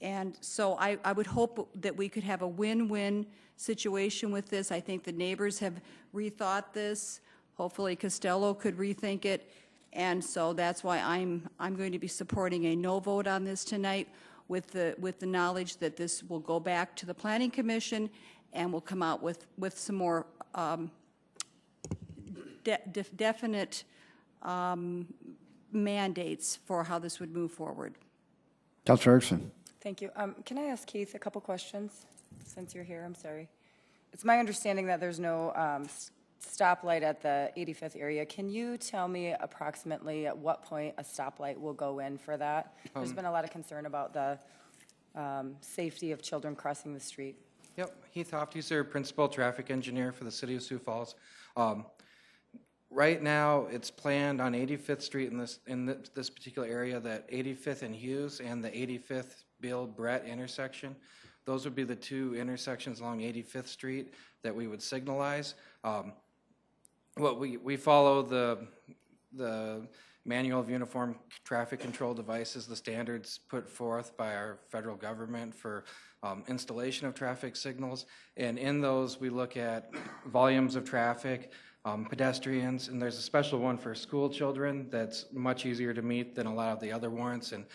And so I would hope that we could have a win-win situation with this. I think the neighbors have rethought this. Hopefully Costello could rethink it. And so that's why I'm going to be supporting a no vote on this tonight with the knowledge that this will go back to the Planning Commission and will come out with some more definite mandates for how this would move forward. Councilor Erickson. Thank you. Can I ask Keith a couple questions since you're here? I'm sorry. It's my understanding that there's no stoplight at the 85th area. Can you tell me approximately at what point a stoplight will go in for that? There's been a lot of concern about the safety of children crossing the street. Yep, Heath Hofteser, Principal Traffic Engineer for the City of Sioux Falls. Right now, it's planned on 85th Street in this particular area, that 85th and Hughes and the 85th Bill Brett intersection. Those would be the two intersections along 85th Street that we would signalize. We follow the Manual of Uniform Traffic Control Devices, the standards put forth by our federal government for installation of traffic signals. And in those, we look at volumes of traffic, pedestrians, and there's a special one for school children that's much easier to meet than a lot of the other warrants. And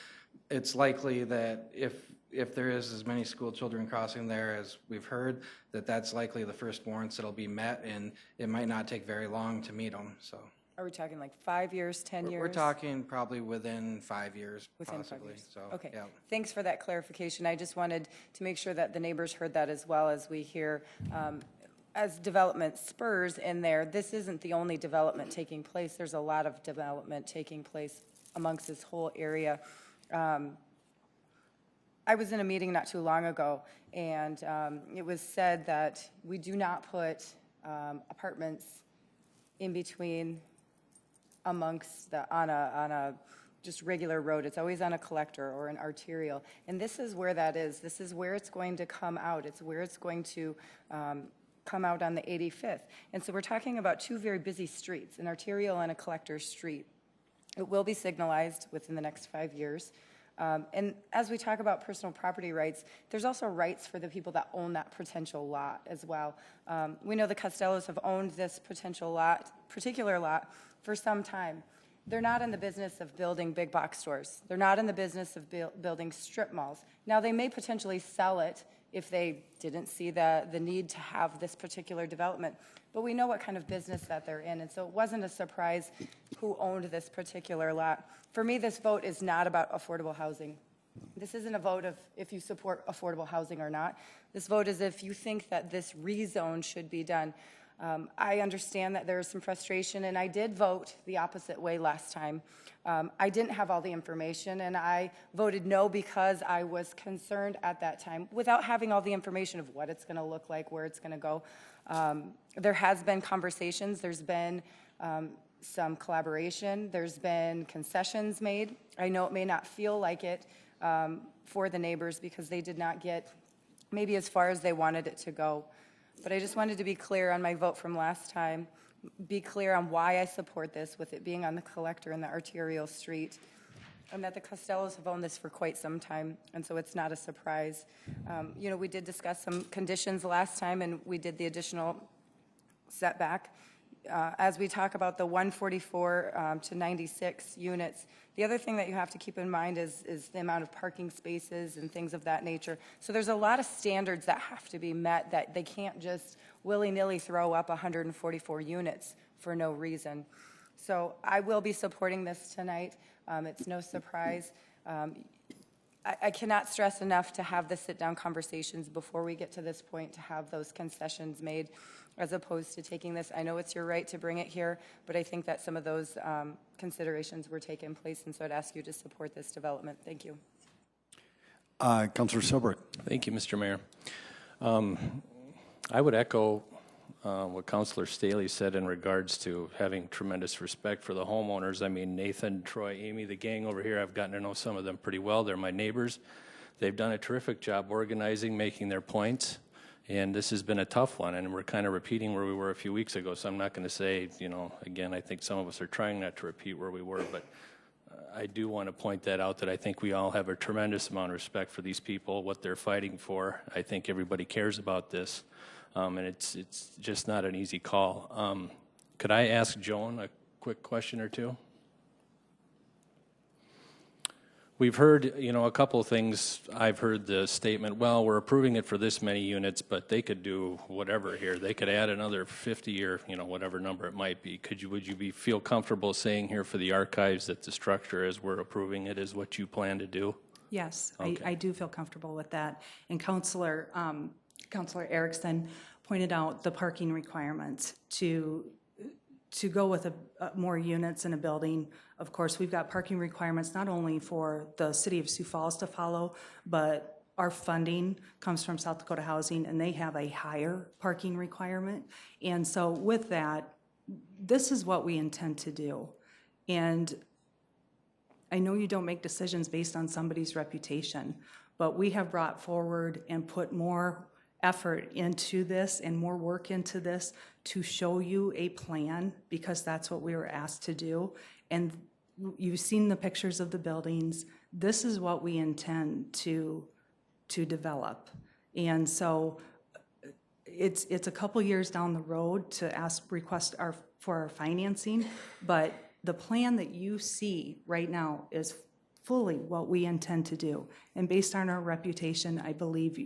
it's likely that if there is as many school children crossing there as we've heard, that's likely the first warrants that'll be met, and it might not take very long to meet them. So. Are we talking like 5 years, 10 years? We're talking probably within 5 years, within possibly. 5 years. So, okay. Yeah. Thanks for that clarification. I just wanted to make sure that the neighbors heard that as well as we hear. As development spurs in there, this isn't the only development taking place. There's a lot of development taking place amongst this whole area. I was in a meeting not too long ago, and it was said that we do not put apartments in between amongst on a just regular road. It's always on a collector or an arterial, and this is where that is. This is where it's going to come out. It's where it's going to come out on the 85th. And so we're talking about two very busy streets, an arterial and a collector street. It will be signalized within the next 5 years. And as we talk about personal property rights, there's also rights for the people that own that potential lot as well. We know the Costellos have owned this particular lot for some time. They're not in the business of building big box stores. They're not in the business of building strip malls. Now, they may potentially sell it if they didn't see the need to have this particular development. But we know what kind of business that they're in, and so it wasn't a surprise who owned this particular lot. For me, this vote is not about affordable housing. This isn't a vote of if you support affordable housing or not. This vote is if you think that this rezone should be done. I understand that there is some frustration, and I did vote the opposite way last time. I didn't have all the information, and I voted no because I was concerned at that time, without having all the information of what it's going to look like, where it's going to go. There has been conversations. There's been some collaboration. There's been concessions made. I know it may not feel like it for the neighbors because they did not get maybe as far as they wanted it to go. But I just wanted to be clear on my vote from last time, be clear on why I support this, with it being on the collector and the arterial street, and that the Costellos have owned this for quite some time, and so it's not a surprise. You know, we did discuss some conditions last time, and we did the additional setback. As we talk about the 144 to 96 units, the other thing that you have to keep in mind is the amount of parking spaces and things of that nature. So there's a lot of standards that have to be met, that they can't just willy-nilly throw up 144 units for no reason. So I will be supporting this tonight. It's no surprise. I cannot stress enough to have the sit-down conversations before we get to this point, to have those concessions made, as opposed to taking this. I know it's your right to bring it here, but I think that some of those considerations were taken place, and so I'd ask you to support this development. Thank you. Councilor Silbert. Thank you, Mr. Mayor. I would echo what Councilor Staley said in regards to having tremendous respect for the homeowners. I mean, Nathan, Troy, Amy, the gang over here, I've gotten to know some of them pretty well. They're my neighbors. They've done a terrific job organizing, making their points, and this has been a tough one, and we're kind of repeating where we were a few weeks ago, so I'm not going to say, you know, again, I think some of us are trying not to repeat where we were, but I do want to point that out, that I think we all have a tremendous amount of respect for these people, what they're fighting for. I think everybody cares about this. And it's just not an easy call. Could I ask Joan a quick question or two? We've heard, you know, a couple of things. I've heard the statement, well, we're approving it for this many units, but they could do whatever here. They could add another 50 or, you know, whatever number it might be. Would you feel comfortable saying here for the archives that the structure as we're approving it is what you plan to do? Yes, okay. I do feel comfortable with that. And Councilor Erickson pointed out the parking requirements to go with more units in a building. Of course, we've got parking requirements not only for the City of Sioux Falls to follow, but our funding comes from South Dakota Housing, and they have a higher parking requirement. And so with that, this is what we intend to do. And I know you don't make decisions based on somebody's reputation, but we have brought forward and put more effort into this and more work into this to show you a plan, because that's what we were asked to do. And you've seen the pictures of the buildings. This is what we intend to develop. And so it's a couple years down the road to request for our financing, but the plan that you see right now is fully what we intend to do. And based on our reputation, I believe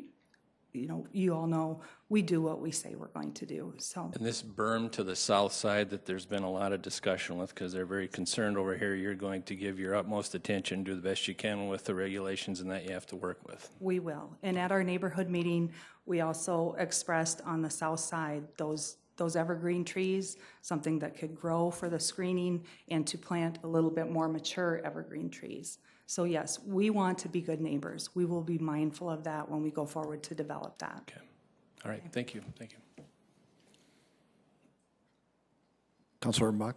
you all know we do what we say we're going to do. So. And this berm to the south side that there's been a lot of discussion with, because they're very concerned over here, you're going to give your utmost attention, do the best you can with the regulations and that you have to work with. We will. And at our neighborhood meeting, we also expressed on the south side those evergreen trees, something that could grow for the screening, and to plant a little bit more mature evergreen trees. So yes, we want to be good neighbors. We will be mindful of that when we go forward to develop that. Okay. All right. Thank you. Thank you. Councilor Bach.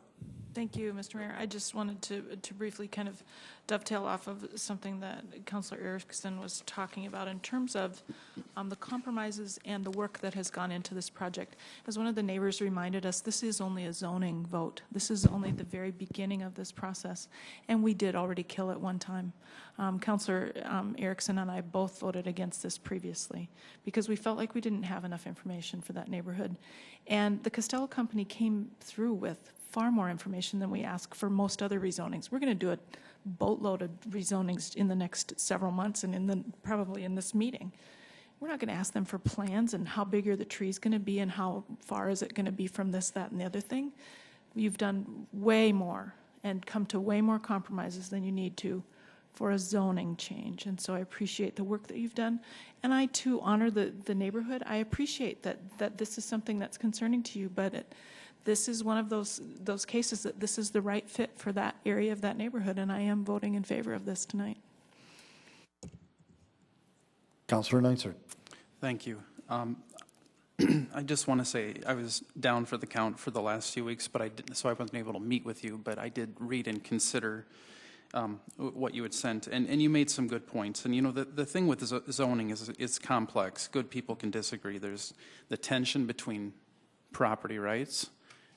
Thank you, Mr. Mayor. I just wanted to briefly kind of dovetail off of something that Councilor Erickson was talking about in terms of the compromises and the work that has gone into this project. As one of the neighbors reminded us, this is only a zoning vote. This is only the very beginning of this process, and we did already kill it one time. Councilor Erickson and I both voted against this previously because we felt like we didn't have enough information for that neighborhood. And the Costello Company came through with far more information than we ask for most other rezonings. We're going to do a boatload of rezonings in the next several months and probably in this meeting. We're not going to ask them for plans and how big are the trees going to be and how far is it going to be from this, that, and the other thing. You've done way more and come to way more compromises than you need to for a zoning change. And so I appreciate the work that you've done. And I too honor the neighborhood. I appreciate that this is something that's concerning to you, but this is one of those cases that this is the right fit for that area of that neighborhood, and I am voting in favor of this tonight. Councilor Neitzer. Thank you. I just want to say I was down for the count for the last few weeks, but so I wasn't able to meet with you, but I did read and consider what you had sent, and you made some good points. And you know, the thing with zoning is it's complex. Good people can disagree. There's the tension between property rights,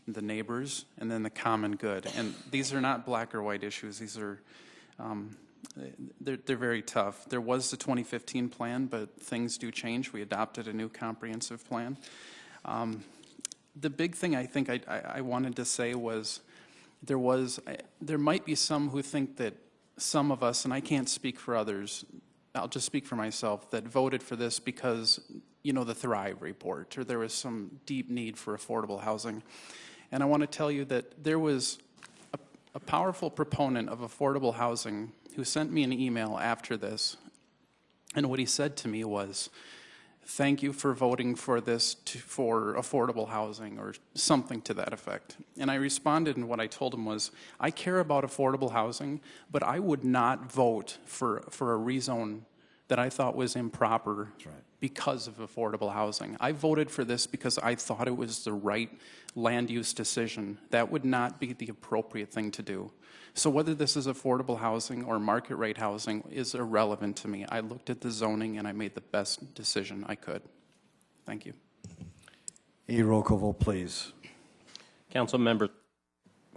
the neighbors, and then the common good. And these are not black or white issues. These are they're very tough. There was the 2015 plan, but things do change. We adopted a new comprehensive plan. The big thing I think I wanted to say was there might be some who think that some of us, and I can't speak for others, I'll just speak for myself, that voted for this because, you know, the Thrive report, or there was some deep need for affordable housing. And I want to tell you that there was a powerful proponent of affordable housing who sent me an email after this, and what he said to me was, "Thank you for voting for this for affordable housing," or something to that effect. And I responded, and what I told him was, I care about affordable housing, but I would not vote for a rezone that I thought was improper because of affordable housing. I voted for this because I thought it was the right land use decision. That would not be the appropriate thing to do. So whether this is affordable housing or market rate housing is irrelevant to me. I looked at the zoning and I made the best decision I could. Thank you. A roll call vote, please. Councilmembers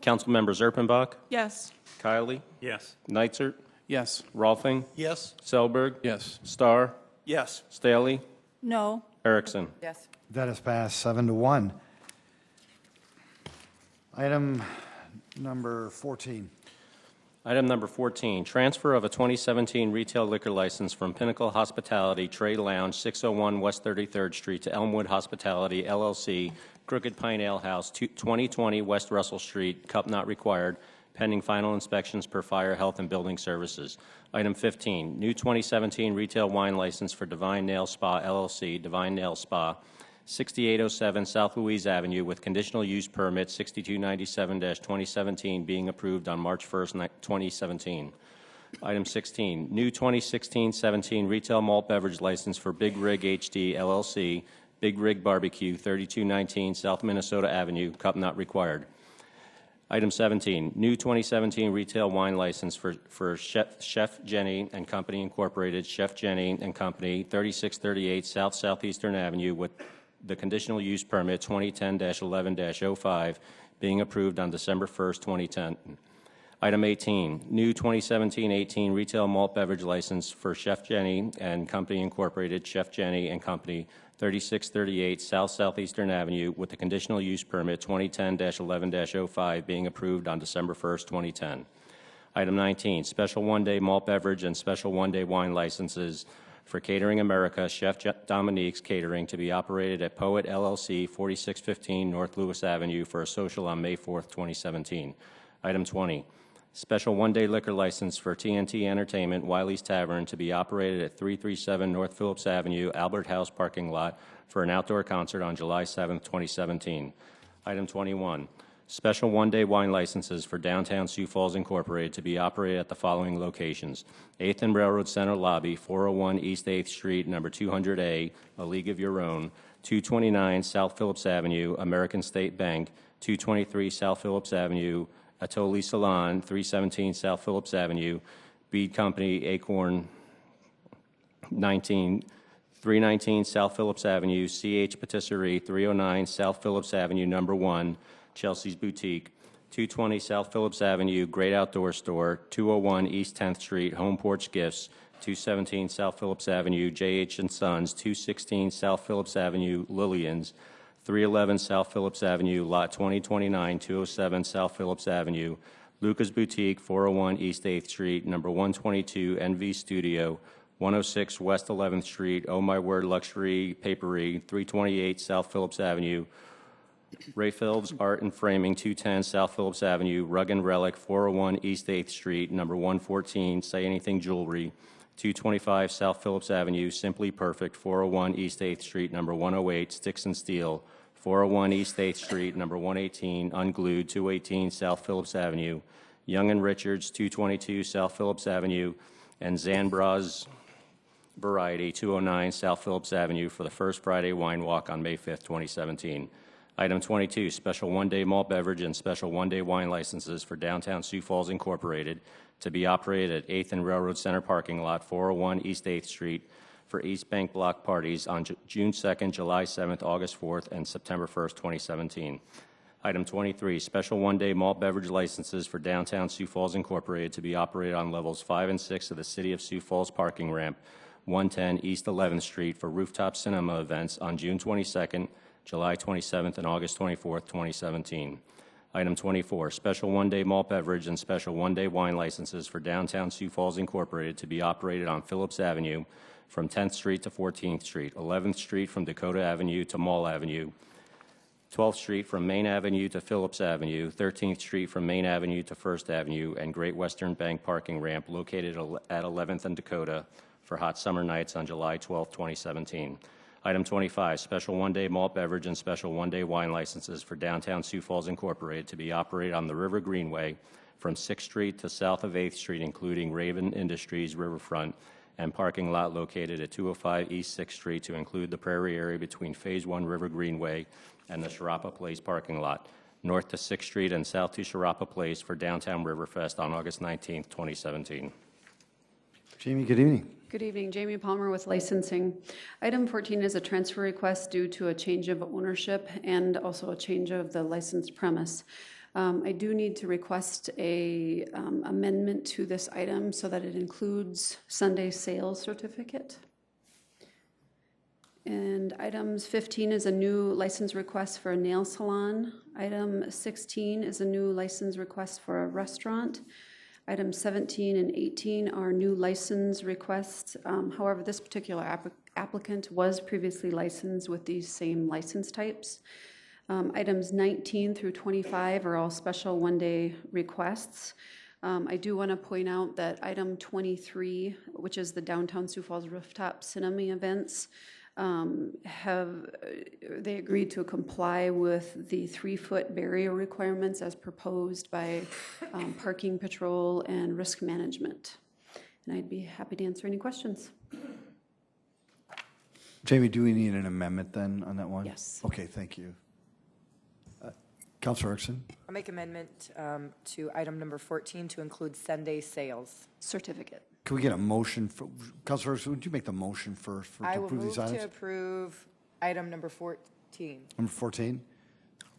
Erpenbach, Yes. Kiley, Yes. Neitzer, Yes. Rolfing, Yes. Selberg, Yes. Starr, Yes. Staley, No. Erickson. Yes. That is passed 7-1. Item number 14. Item number 14, transfer of a 2017 retail liquor license from Pinnacle Hospitality Trade Lounge, 601 West 33rd Street to Elmwood Hospitality, LLC, Crooked Pine Ale House, 2020 West Russell Street, cup not required, pending final inspections per Fire, Health, and Building Services. Item 15, new 2017 retail wine license for Divine Nail Spa, LLC, Divine Nail Spa, 6807 South Louise Avenue with conditional use permit 6297-2017 being approved on March 1st, 2017. Item 16, new 2016-17 retail malt beverage license for Big Rig HD LLC, Big Rig Barbecue, 3219 South Minnesota Avenue, cup not required. Item 17, new 2017 retail wine license for Chef Jenny and Company Incorporated, Chef Jenny and Company, 3638 South Southeastern Avenue with the conditional use permit 2010-11-05 being approved on December 1st, 2010. Item 18, new 2017-18 retail malt beverage license for Chef Jenny and Company Incorporated, Chef Jenny and Company, 3638 South Southeastern Avenue with the conditional use permit 2010-11-05 being approved on December 1st, 2010. Item 19, special one-day malt beverage and special one-day wine licenses for Catering America, Chef Dominique's Catering, to be operated at Poet LLC, 4615 North Lewis Avenue for a social on May 4th, 2017. Item 20, special one-day liquor license for TNT Entertainment, Wiley's Tavern, to be operated at 337 North Phillips Avenue, Albert House parking lot for an outdoor concert on July 7th, 2017. Item 21, special one-day wine licenses for Downtown Sioux Falls Incorporated to be operated at the following locations: 8th and Railroad Center Lobby, 401 East 8th Street, number 200A, A League of Your Own, 229 South Phillips Avenue, American State Bank, 223 South Phillips Avenue, Atoli Salon, 317 South Phillips Avenue, Bead Company, Acorn, 319 South Phillips Avenue, CH Patisserie, 309 South Phillips Avenue, number 1, Chelsea's Boutique, 220 South Phillips Avenue, Great Outdoor Store, 201 East 10th Street, Home Porch Gifts, 217 South Phillips Avenue, J.H. & Sons, 216 South Phillips Avenue, Lillian's, 311 South Phillips Avenue, Lot 2029, 207 South Phillips Avenue, Luca's Boutique, 401 East 8th Street, number 122 NV Studio, 106 West 11th Street, Oh My Word Luxury Papery, 328 South Phillips Avenue, Ray Phillips Art and Framing, 210 South Phillips Avenue. Rug and Relic, 401 East 8th Street, number 114, Say Anything Jewelry, 225 South Phillips Avenue. Simply Perfect, 401 East 8th Street, number 108, Sticks and Steel, 401 East 8th Street, number 118, Unglued, 218 South Phillips Avenue. Young and Richards, 222 South Phillips Avenue, and Zanbras Variety, 209 South Phillips Avenue, for the First Friday Wine Walk on May 5th, 2017. Item 22, special one-day malt beverage and special one-day wine licenses for Downtown Sioux Falls Incorporated to be operated at 8th and Railroad Center parking lot, 401 East 8th Street, for East Bank Block parties on June 2nd, July 7th, August 4th, and September 1st, 2017. Item 23, special one-day malt beverage licenses for Downtown Sioux Falls Incorporated to be operated on levels 5 and 6 of the City of Sioux Falls parking ramp, 110 East 11th Street, for rooftop cinema events on June 22nd, July 27th, and August 24th, 2017. Item 24, special one-day malt beverage and special one-day wine licenses for Downtown Sioux Falls Incorporated to be operated on Phillips Avenue from 10th Street to 14th Street, 11th Street from Dakota Avenue to Mall Avenue, 12th Street from Main Avenue to Phillips Avenue, 13th Street from Main Avenue to First Avenue, and Great Western Bank parking ramp located at 11th and Dakota for hot summer nights on July 12, 2017. Item 25, special one-day malt beverage and special one-day wine licenses for Downtown Sioux Falls Incorporated to be operated on the River Greenway from 6th Street to south of 8th Street, including Raven Industries Riverfront, and parking lot located at 205 East 6th Street to include the prairie area between Phase 1 River Greenway and the Sharapa Place parking lot, north to 6th Street and south to Sharapa Place for Downtown Riverfest on August 19, 2017. Jamie, good evening. Good evening, Jamie Palmer with licensing. Item 14 is a transfer request due to a change of ownership and also a change of the licensed premise. I do need to request a amendment to this item so that it includes Sunday sales certificate. And items 15 is a new license request for a nail salon. Item 16 is a new license request for a restaurant. Items 17 and 18 are new license requests. However, this particular applicant was previously licensed with these same license types. Items 19 through 25 are all special one-day requests. I do want to point out that item 23, which is the Downtown Sioux Falls Rooftop Cinema events, they agreed to comply with the 3-foot barrier requirements as proposed by Parking Patrol and Risk Management. And I'd be happy to answer any questions. Jamie, do we need an amendment then on that one? Yes. Okay, thank you. Councilor Erickson? I'll make amendment to item number 14 to include Sunday sales certificate. Can we get a motion for, Councilor Erickson, would you make the motion first to approve these items? I will move to approve item number 14. Number 14?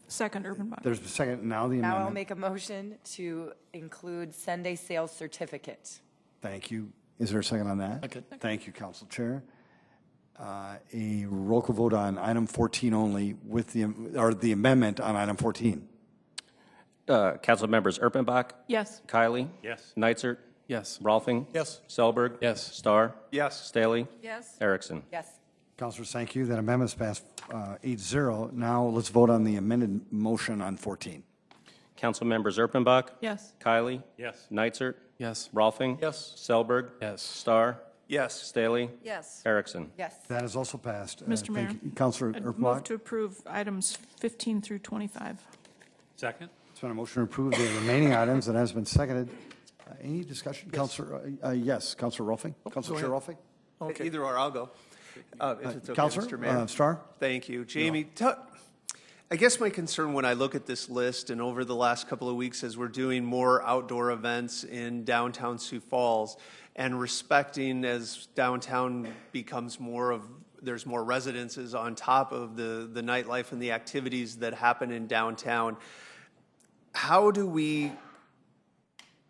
Second, Urban. There's a second, now the Now amendment. I'll make a motion to include Sunday sales certificate. Thank you. Is there a second on that? Okay. Thank you, Council Chair. A roll call vote on item 14 only with the amendment on item 14. Council members Erpenbach? Yes. Kiley? Yes. Nitzert? Yes. Rolfing? Yes. Selberg? Yes. Starr? Yes. Staley? Yes. Erickson? Yes. Councilors, thank you. That amendment's passed 8-0. Now let's vote on the amended motion on 14. Council members Erpenbach? Yes. Kiley? Yes. Nitzert? Yes. Rolfing? Yes. Selberg? Yes. Starr? Yes. Staley? Yes. Erickson? Yes. That is also passed. Mr. Mayor. Thank you. Councilor I'd move Erpenbach? to approve items 15 through 25. Second? It's been a motion to approve the remaining items that has been seconded. Any discussion? Yes. Councilor, yes. Councilor Rolfing? Councilor Chair Rolfing? Okay. Either or, I'll go. If it's okay, Councilor, Mr. Mayor. Starr? Thank you. Jamie, I guess my concern when I look at this list and over the last couple of weeks as we're doing more outdoor events in downtown Sioux Falls and respecting as downtown becomes there's more residences on top of the nightlife and the activities that happen in downtown, how do we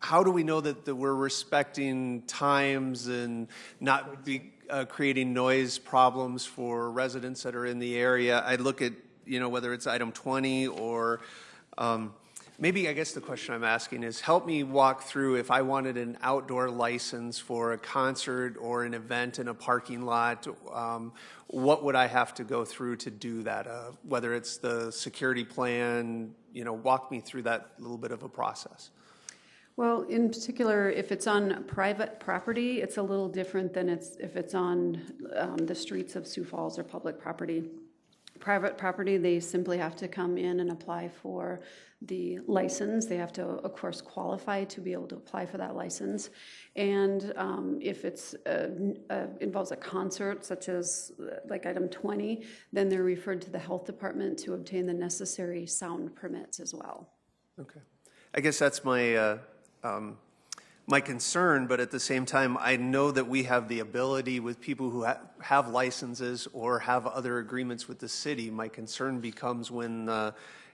know that we're respecting times and not be creating noise problems for residents that are in the area? I look at, whether it's item 20 or Maybe, I guess the question I'm asking is, help me walk through if I wanted an outdoor license for a concert or an event in a parking lot, what would I have to go through to do that? Whether it's the security plan, walk me through that little bit of a process. Well, in particular, if it's on private property, it's a little different than if it's on the streets of Sioux Falls or public property. Private property, they simply have to come in and apply for the license. They have to, of course, qualify to be able to apply for that license. And if it's involves a concert, such as like item 20, then they're referred to the health department to obtain the necessary sound permits as well. Okay. I guess that's my my concern, but at the same time, I know that we have the ability with people who have licenses or have other agreements with the city. My concern becomes when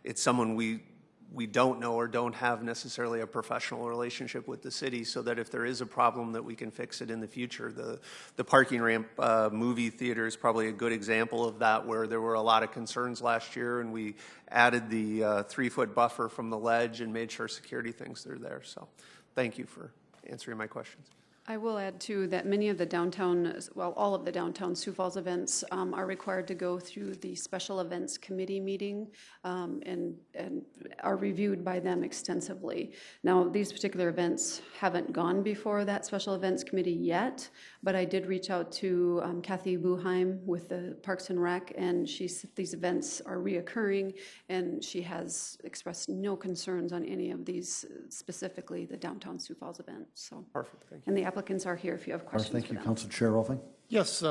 it's someone we don't know or don't have necessarily a professional relationship with the city, so that if there is a problem that we can fix it in the future. The parking ramp movie theater is probably a good example of that, where there were a lot of concerns last year, and we added the 3-foot buffer from the ledge and made sure security things are there. So thank you for answering my questions. I will add, too, that many of the downtown, well, all of the downtown Sioux Falls events are required to go through the Special Events Committee meeting and are reviewed by them extensively. Now, these particular events haven't gone before that Special Events Committee yet, but I did reach out to Kathy Buheim with the Parks and Rec, and she said these events are reoccurring, and she has expressed no concerns on any of these, specifically the downtown Sioux Falls events. So, perfect, thank you. And the applicants are here if you have questions. Thank you, for them. Council Chair Rolfing. Yes,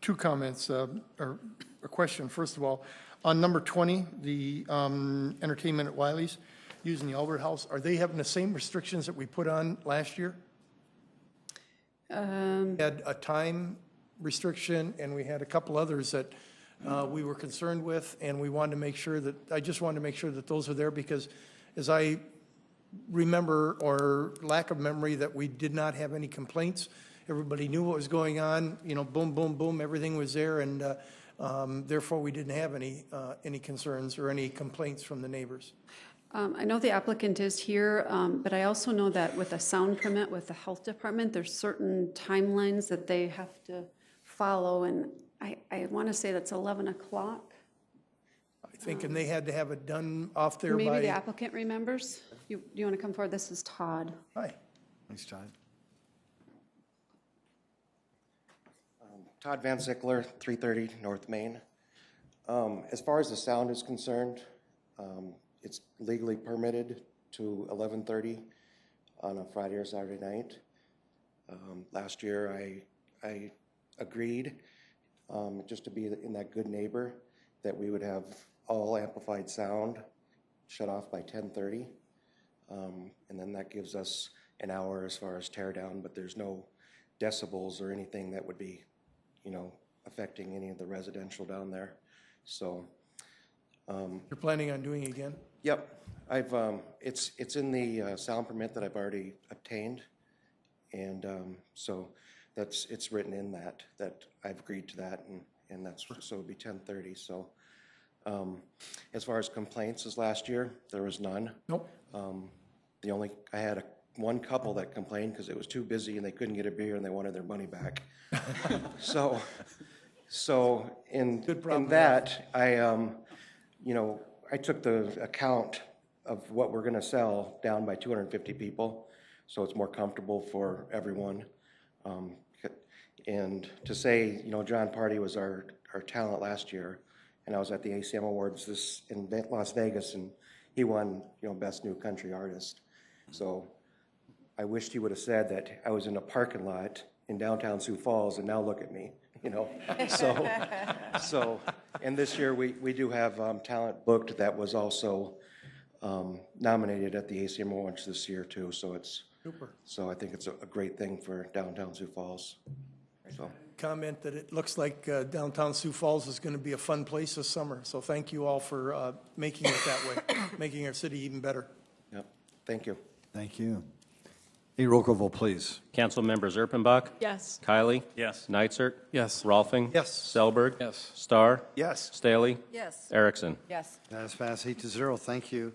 2 comments, or a question. First of all, on number 20, the entertainment at Wiley's, using the Albert House, are they having the same restrictions that we put on last year? Had a time restriction, and we had a couple others that we were concerned with, and we wanted to make sure that, I just wanted to make sure that those are there, because as I remember, or lack of memory, that we did not have any complaints. Everybody knew what was going on, boom, boom, boom, everything was there, and therefore we didn't have any concerns or any complaints from the neighbors. I know the applicant is here, but I also know that with a sound permit with the health department, there's certain timelines that they have to follow, and I want to say that's 11 o'clock. I think, and they had to have it done off there by... Maybe the applicant remembers? You want to come forward? This is Todd. Hi. Thanks, Todd. Todd Van Zickler, 330 North Main. As far as the sound is concerned, it's legally permitted to 11:30 on a Friday or Saturday night. Last year, I agreed, just to be in that good neighbor, that we would have all amplified sound shut off by 10:30. And then that gives us an hour as far as tear down, but there's no decibels or anything that would be, affecting any of the residential down there. So. You're planning on doing it again? Yep. It's in the sound permit that I've already obtained. And so it's written in that I've agreed to that, and that's, so it'll be 10:30. So as far as complaints as last year, there was none. Nope. I had one couple that complained because it was too busy and they couldn't get a beer and they wanted their money back. so in that, I took the account of what we're going to sell down by 250 people, so it's more comfortable for everyone. And to say, John Party was our talent last year, and I was at the ACM Awards in Las Vegas, and he won, Best New Country Artist. So I wished he would have said that I was in a parking lot in downtown Sioux Falls, and now look at me, So, and this year we do have talent booked that was also nominated at the ACM Awards this year too. So it's super. So I think it's a great thing for downtown Sioux Falls. So. Comment that it looks like downtown Sioux Falls is going to be a fun place this summer. So thank you all for making it that way, making our city even better. Yep. Thank you. Thank you. A roll call vote, please. Council members Erpenbach? Yes. Kylie? Yes. Neitzer? Yes. Rolfing? Yes. Selberg? Yes. Starr? Yes. Staley? Yes. Erickson? Yes. That is passed 8-0. Thank you.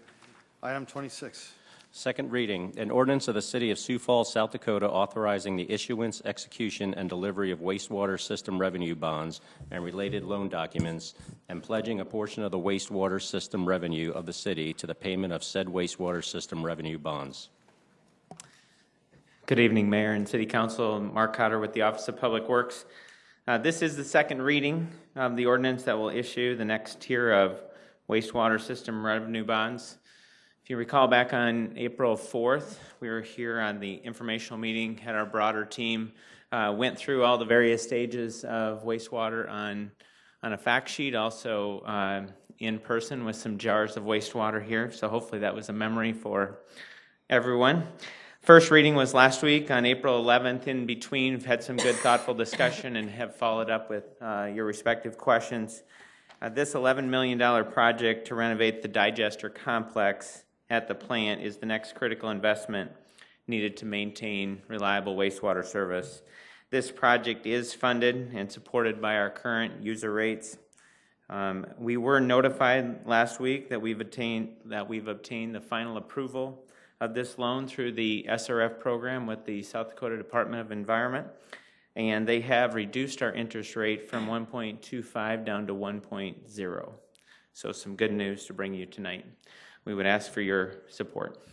Item 26. Second reading, an ordinance of the City of Sioux Falls, South Dakota authorizing the issuance, execution, and delivery of wastewater system revenue bonds and related loan documents and pledging a portion of the wastewater system revenue of the city to the payment of said wastewater system revenue bonds. Good evening, Mayor and City Council. Mark Cotter with the Office of Public Works. This is the second reading of the ordinance that will issue the next tier of wastewater system revenue bonds. If you recall, back on April 4th, we were here on the informational meeting, had our broader team, went through all the various stages of wastewater on a fact sheet, also in person with some jars of wastewater here. So hopefully that was a memory for everyone. First reading was last week on April 11th. In between, we've had some good, thoughtful discussion and have followed up with your respective questions. This $11 million project to renovate the digester complex at the plant is the next critical investment needed to maintain reliable wastewater service. This project is funded and supported by our current user rates. We were notified last week that we've obtained the final approval of this loan through the SRF program with the South Dakota Department of Environment, and they have reduced our interest rate from 1.25 down to 1.0. So some good news to bring you tonight. We would ask for your support.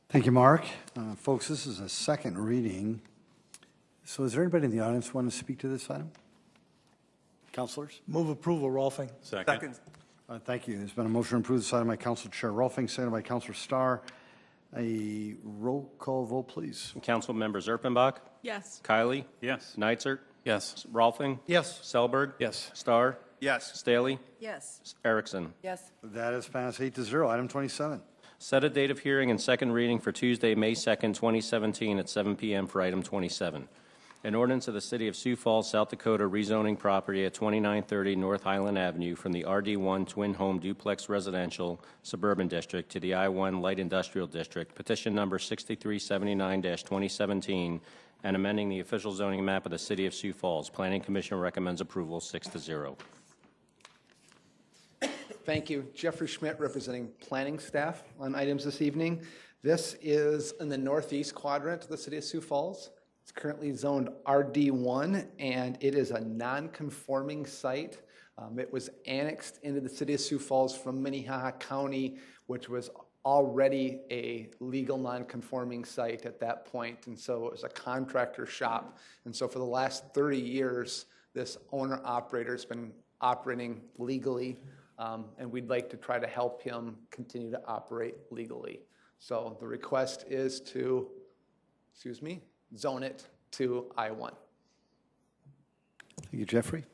Thank you, Mark. Folks, this is a second reading. So is there anybody in the audience who want to speak to this item? Councilors? Move approval, Rolfing. Second. Thank you. There's been a motion to approve this item by Council Chair Rolfing, seconded by Councilor Starr. A roll call vote, please. Council members Erpenbach? Yes. Kylie? Yes. Neitzert? Yes. Rolfing? Yes. Selberg? Yes. Starr? Yes. Staley? Yes. Erickson? Yes. That is passed 8-0. Item 27. Set a date of hearing and second reading for Tuesday, May 2nd, 2017 at 7 p.m. for item 27. An ordinance of the City of Sioux Falls, South Dakota rezoning property at 2930 North Highland Avenue from the RD1 Twin Home Duplex Residential Suburban District to the I1 Light Industrial District, petition number 6379-2017, and amending the official zoning map of the City of Sioux Falls. Planning Commission recommends approval 6-0. Thank you. Jeffrey Schmidt representing planning staff on items this evening. This is in the northeast quadrant of the City of Sioux Falls. It's currently zoned RD1, and it is a non-conforming site. It was annexed into the City of Sioux Falls from Minnehaha County, which was already a legal non-conforming site at that point, and so it was a contractor shop. And so for the last 30 years, this owner-operator has been operating legally, and we'd like to try to help him continue to operate legally. So the request is to, zone it to I-1. Thank you, Jeffrey.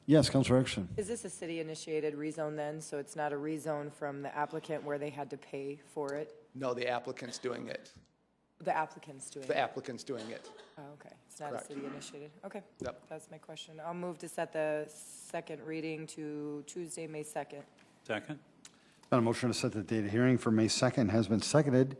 Yes, Councilor Erickson. Is this a city-initiated rezone then, so it's not a rezone from the applicant where they had to pay for it? No, the applicant's doing it. The applicant's doing it? The applicant's doing it. Oh, okay. It's not Correct. a city-initiated. Okay. Yep. That's my question. I'll move to set the second reading to Tuesday, May 2nd. Second. Been a motion to set the date of hearing for May 2nd has been seconded.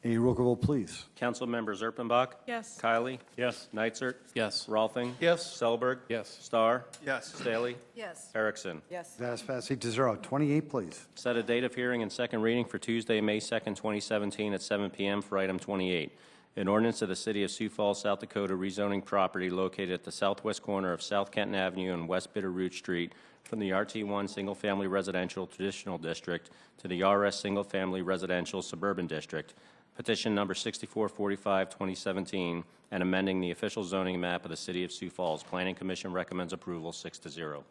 A roll call vote, please. Council members Erpenbach? Yes. Kylie? Yes. Neitzert? Yes. Rolfing? Yes. Selberg? Yes. Starr? Yes. Staley? Yes. Erickson? Yes. That is passed 8-0. 28, please. Set a date of hearing and second reading for Tuesday, May 2nd, 2017 at 7 p.m. for item 28. An ordinance of the City of Sioux Falls, South Dakota rezoning property located at the southwest corner of South Kenton Avenue and West Bitterroot Street from the RT1 Single Family Residential Traditional District to the RS Single Family Residential Suburban District. Petition number 6445-2017, and amending the official zoning map of the City of Sioux Falls. Planning Commission recommends approval 6-0.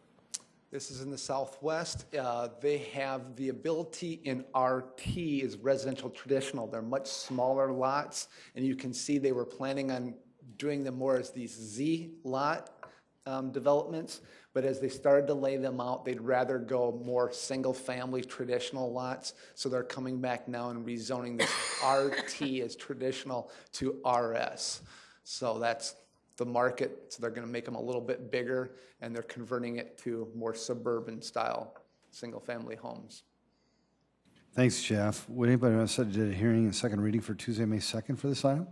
This is in the southwest. They have the ability in RT is residential traditional. They're much smaller lots, and you can see they were planning on doing them more as these Z lot developments, but as they started to lay them out, they'd rather go more single-family traditional lots, so they're coming back now and rezoning this RT as traditional to RS. So that's the market, so they're going to make them a little bit bigger, and they're converting it to more suburban-style single-family homes. Thanks, Jeff. Would anybody want to set a date of hearing and second reading for Tuesday, May 2nd for this item?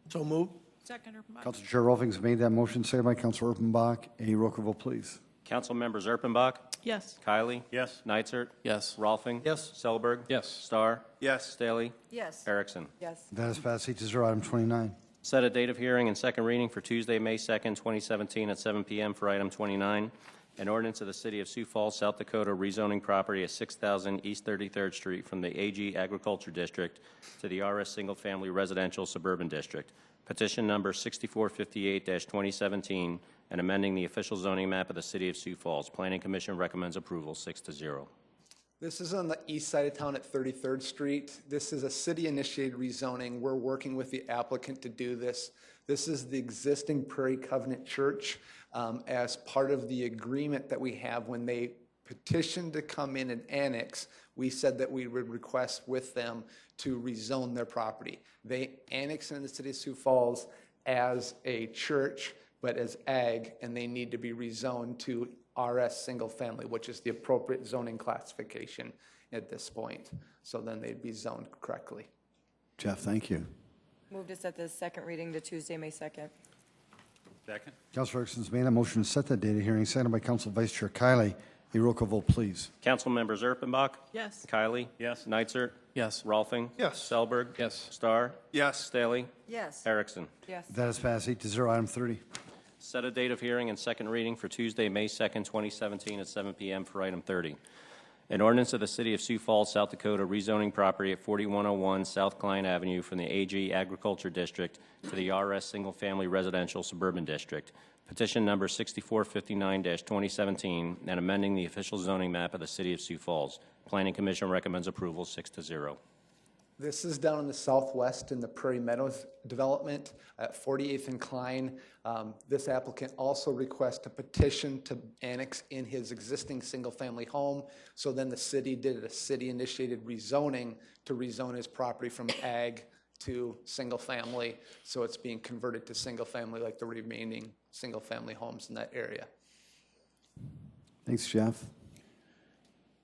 So move. Second, Erpenbach. Councilor Chair Rolfing has made that motion, seconded by Councilor Erpenbach. A roll call vote, please. Council members Erpenbach? Yes. Kylie? Yes. Nitzert? Yes. Rolfing? Yes. Selberg? Yes. Starr? Yes. Staley? Yes. Erickson? Yes. That is passed 8-0. Item 29. Set a date of hearing and second reading for Tuesday, May 2nd, 2017 at 7 p.m. for item 29. An ordinance of the City of Sioux Falls, South Dakota, rezoning property at 6000 East 33rd Street from the AG Agriculture District to the RS Single Family Residential Suburban District. Petition number 6458-2017 and amending the official zoning map of the City of Sioux Falls. Planning Commission recommends approval 6-0. This is on the east side of town at 33rd Street. This is a city-initiated rezoning. We're working with the applicant to do this. This is the existing Prairie Covenant Church. As part of the agreement that we have when they petitioned to come in and annex, we said that we would request with them to rezone their property. They annexed into the City of Sioux Falls as a church, but as ag, and they need to be rezoned to RS single family, which is the appropriate zoning classification at this point. So then they'd be zoned correctly. Jeff, thank you. Move to set the second reading to Tuesday, May 2nd. Second. Councilor Erickson's made a motion to set that date of hearing, seconded by Council Vice Chair Kylie. A roll call vote, please. Council members Erpenbach? Yes. Kylie? Yes. Nitzert? Yes. Rolfing? Yes. Selberg? Yes. Starr? Yes. Staley? Yes. Erickson? Yes. That is passed 8-0. Item 30. Set a date of hearing and second reading for Tuesday, May 2nd, 2017 at 7 p.m. for item 30. An ordinance of the City of Sioux Falls, South Dakota, rezoning property at 4101 South Klein Avenue from the AG Agriculture District to the RS Single Family Residential Suburban District. Petition number 6459-2017 and amending the official zoning map of the City of Sioux Falls. Planning Commission recommends approval 6-0. This is down in the southwest in the Prairie Meadows development at 48th and Klein. This applicant also requests a petition to annex in his existing single-family home. So then the city did a city-initiated rezoning to rezone his property from ag to single-family. So it's being converted to single-family like the remaining single-family homes in that area. Thanks, Jeff.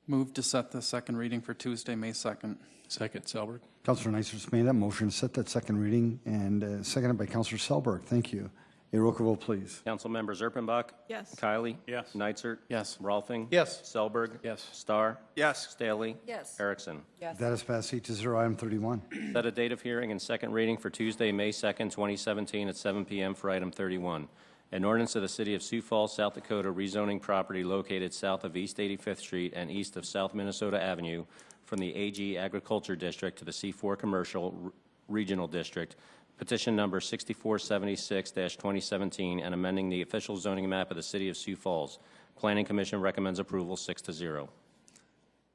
Move to set the second reading for Tuesday, May 2nd. Second, Selberg. Councilor Nitzer's made that motion to set that second reading, and seconded by Councilor Selberg. Thank you. A roll call vote, please. Council members Erpenbach? Yes. Kylie? Yes. Nitzert? Yes. Rolfing? Yes. Selberg? Yes. Starr? Yes. Staley? Yes. Erickson? Yes. That is passed 8-0. Item 31. Set a date of hearing and second reading for Tuesday, May 2nd, 2017 at 7 p.m. for item 31. An ordinance of the City of Sioux Falls, South Dakota, rezoning property located south of East 85th Street and east of South Minnesota Avenue from the AG Agriculture District to the C4 Commercial Regional District. Petition number 6476-2017 and amending the official zoning map of the City of Sioux Falls. Planning Commission recommends approval 6-0.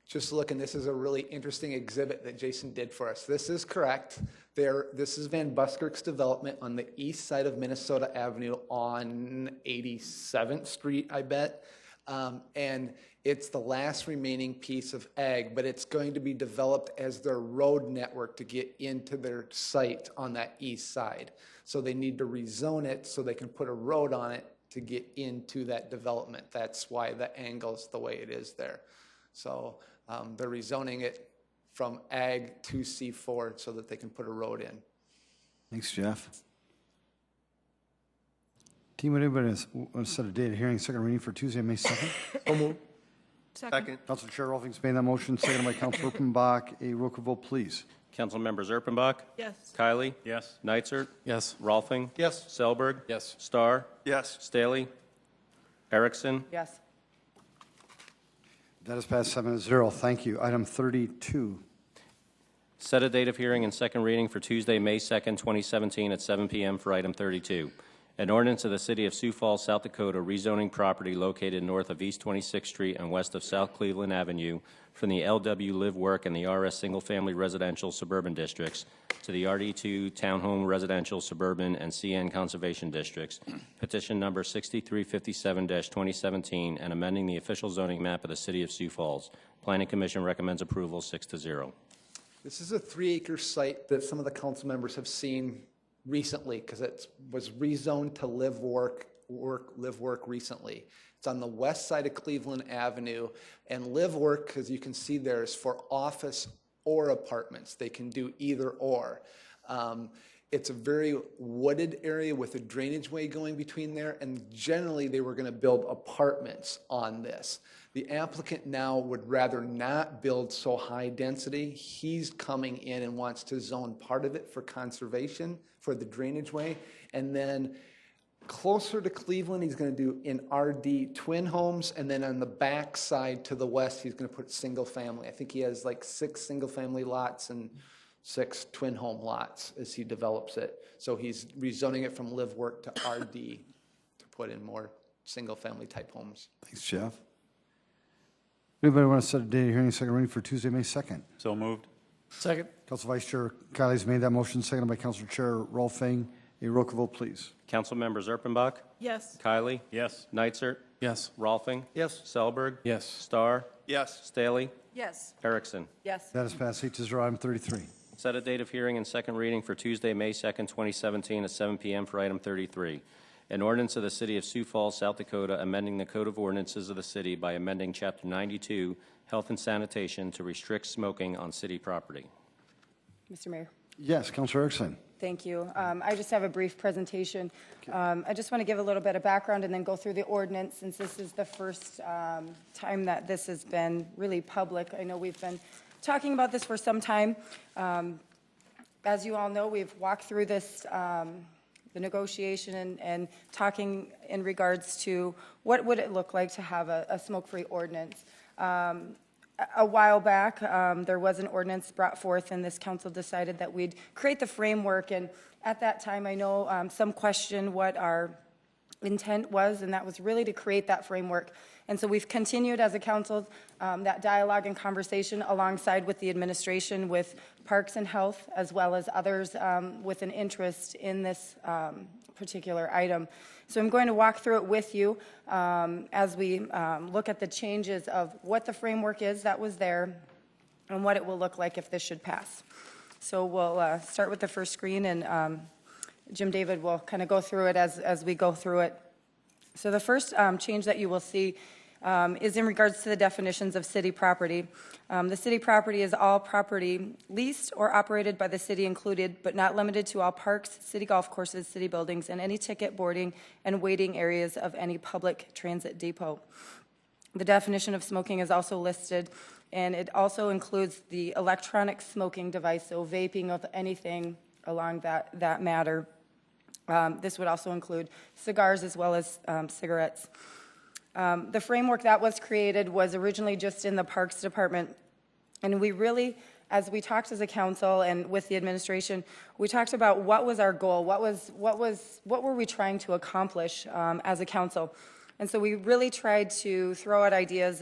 Just looking, this is a really interesting exhibit that Jason did for us. This is correct. This is Van Buskirk's development on the east side of Minnesota Avenue on 87th Street, I bet. And it's the last remaining piece of ag, but it's going to be developed as their road network to get into their site on that east side. So they need to rezone it so they can put a road on it to get into that development. That's why the angle's the way it is there. So they're rezoning it from ag to C4 so that they can put a road in. Thanks, Jeff. Team, would anybody want to set a date of hearing, second reading for Tuesday, May 2nd? So moved. Second. Council Chair Rolfing's made that motion, seconded by Councilor Erpenbach. A roll call vote, please. Council members Erpenbach? Yes. Kylie? Yes. Nitzert? Yes. Rolfing? Yes. Selberg? Yes. Starr? Yes. Staley? Erickson? Yes. That is passed 7-0. Thank you. Item 32. Set a date of hearing and second reading for Tuesday, May 2nd, 2017 at 7 p.m. for item 32. An ordinance of the City of Sioux Falls, South Dakota, rezoning property located north of East 26th Street and west of South Cleveland Avenue from the LW Live Work and the RS Single Family Residential Suburban Districts to the RD2 Townhome Residential Suburban and CN Conservation Districts. Petition number 6357-2017 and amending the official zoning map of the City of Sioux Falls. Planning Commission recommends approval 6-0. This is a 3-acre site that some of the council members have seen recently because it was rezoned to live work recently. It's on the west side of Cleveland Avenue, and live work, as you can see there, is for office or apartments. They can do either or. It's a very wooded area with a drainage way going between there, and generally they were going to build apartments on this. The applicant now would rather not build so high density. He's coming in and wants to zone part of it for conservation, for the drainage way. And then closer to Cleveland, he's going to do in RD twin homes. And then on the back side to the west, he's going to put single family. I think he has like 6 single family lots and 6 twin home lots as he develops it. So he's rezoning it from live work to RD to put in more single family type homes. Thanks, Jeff. Anybody want to set a date of hearing second reading for Tuesday, May 2nd? So moved. Second. Council Vice Chair Kiley's made that motion, seconded by Council Chair Rolfing. A roll call vote, please. Council members Erpenbach? Yes. Kiley? Yes. Nitzert? Yes. Rolfing? Yes. Selberg? Yes. Starr? Yes. Staley? Yes. Erickson? Yes. That is passed 8-0, item 33. Set a date of hearing and second reading for Tuesday, May 2nd, 2017 at 7 p.m. for item 33. An ordinance of the City of Sioux Falls, South Dakota, amending the Code of Ordinances of the city by amending Chapter 92, Health and Sanitation, to restrict smoking on city property. Mr. Mayor. Yes, Councilor Erickson. Thank you. I just have a brief presentation. I just want to give a little bit of background and then go through the ordinance, since this is the first time that this has been really public. I know we've been talking about this for some time. As you all know, we've walked through this, the negotiation and talking in regards to what would it look like to have a smoke-free ordinance. A while back, there was an ordinance brought forth, and this council decided that we'd create the framework. And at that time, I know some questioned what our intent was, and that was really to create that framework. And so we've continued as a council that dialogue and conversation alongside with the administration, with Parks and Health, as well as others with an interest in this particular item. So I'm going to walk through it with you as we look at the changes of what the framework is that was there and what it will look like if this should pass. So we'll start with the first screen, and Jim David will kind of go through it as we go through it. So the first change that you will see is in regards to the definitions of city property. The city property is all property leased or operated by the city, included but not limited to all parks, city golf courses, city buildings, and any ticket, boarding, and waiting areas of any public transit depot. The definition of smoking is also listed, and it also includes the electronic smoking device, so vaping of anything along that matter. This would also include cigars as well as cigarettes. The framework that was created was originally just in the Parks Department, and we really, as we talked as a council and with the administration, we talked about what was our goal, what were we trying to accomplish as a council. And so we really tried to throw out ideas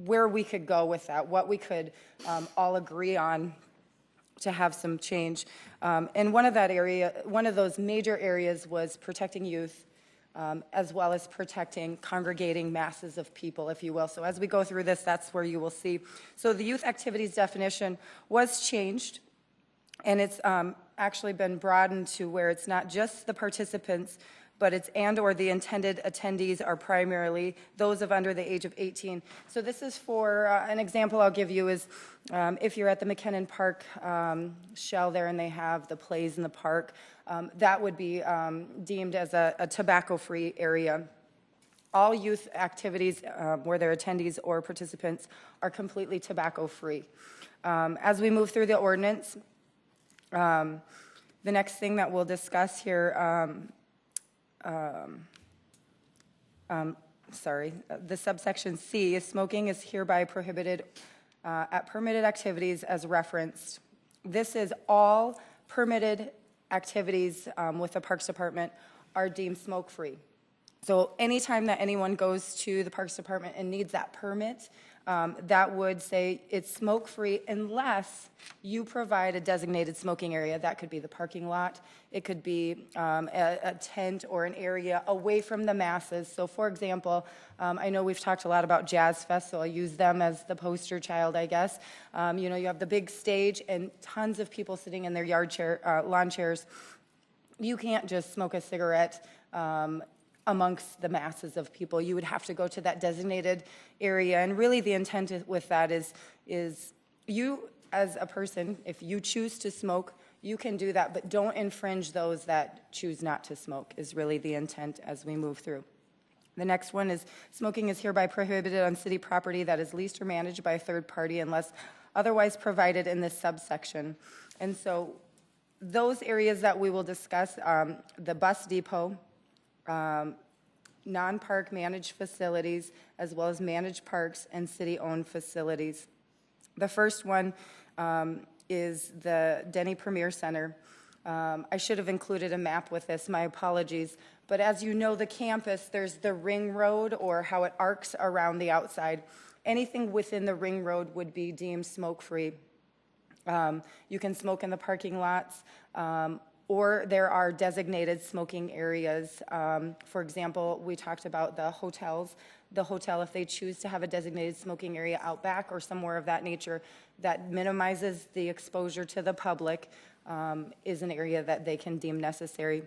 where we could go with that, what we could all agree on to have some change. And one of those major areas was protecting youth, as well as protecting congregating masses of people, if you will. So as we go through this, that's where you will see. So the youth activities definition was changed, and it's actually been broadened to where it's not just the participants, but it's and/or the intended attendees are primarily those of under the age of 18. So this is for, an example I'll give you is if you're at the McKinnon Park shell there and they have the plays in the park, that would be deemed as a tobacco-free area. All youth activities where they're attendees or participants are completely tobacco-free. As we move through the ordinance, the next thing that we'll discuss here, the subsection C is smoking is hereby prohibited at permitted activities as referenced. This is all permitted activities with the Parks Department are deemed smoke-free. So anytime that anyone goes to the Parks Department and needs that permit, that would say it's smoke-free unless you provide a designated smoking area. That could be the parking lot. It could be a tent or an area away from the masses. So, for example, I know we've talked a lot about Jazz Fest, so I'll use them as the poster child, I guess. You have the big stage and tons of people sitting in their lawn chairs. You can't just smoke a cigarette amongst the masses of people. You would have to go to that designated area, and really the intent with that is you as a person, if you choose to smoke, you can do that, but don't infringe those that choose not to smoke is really the intent as we move through. The next one is smoking is hereby prohibited on city property that is leased or managed by a third party unless otherwise provided in this subsection. And so those areas that we will discuss, the bus depot, non-park managed facilities, as well as managed parks and city-owned facilities. The first one is the Denney Premier Center. I should have included a map with this, my apologies. But as you know, the campus, there's the ring road or how it arcs around the outside. Anything within the ring road would be deemed smoke-free. You can smoke in the parking lots, or there are designated smoking areas. For example, we talked about the hotels. The hotel, if they choose to have a designated smoking area out back or somewhere of that nature that minimizes the exposure to the public, is an area that they can deem necessary.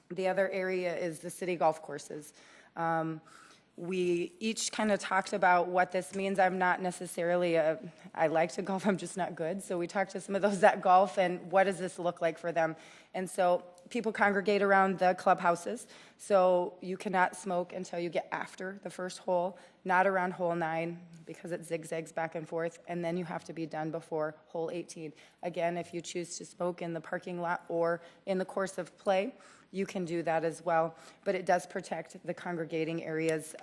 The other area is the city golf courses. We each kind of talked about what this means. I'm not necessarily I like to golf, I'm just not good. So we talked to some of those that golf and what does this look like for them. And so people congregate around the clubhouses. So you cannot smoke until you get after the first hole, not around hole 9 because it zigzags back and forth. And then you have to be done before hole 18. Again, if you choose to smoke in the parking lot or in the course of play, you can do that as well, but it does protect the congregating areas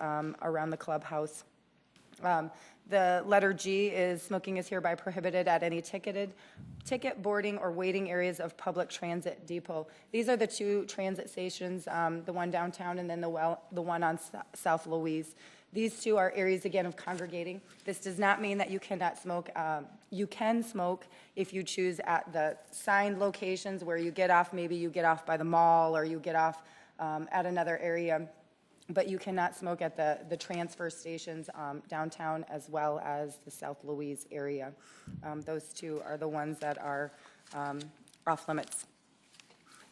around the clubhouse. The letter G is smoking is hereby prohibited at any ticket, boarding, or waiting areas of public transit depot. These are the two transit stations, the one downtown and then the one on South Louise. These two are areas, again, of congregating. This does not mean that you cannot smoke. You can smoke if you choose at the signed locations where you get off. Maybe you get off by the mall or you get off at another area. But you cannot smoke at the transfer stations downtown as well as the South Louise area. Those two are the ones that are off limits.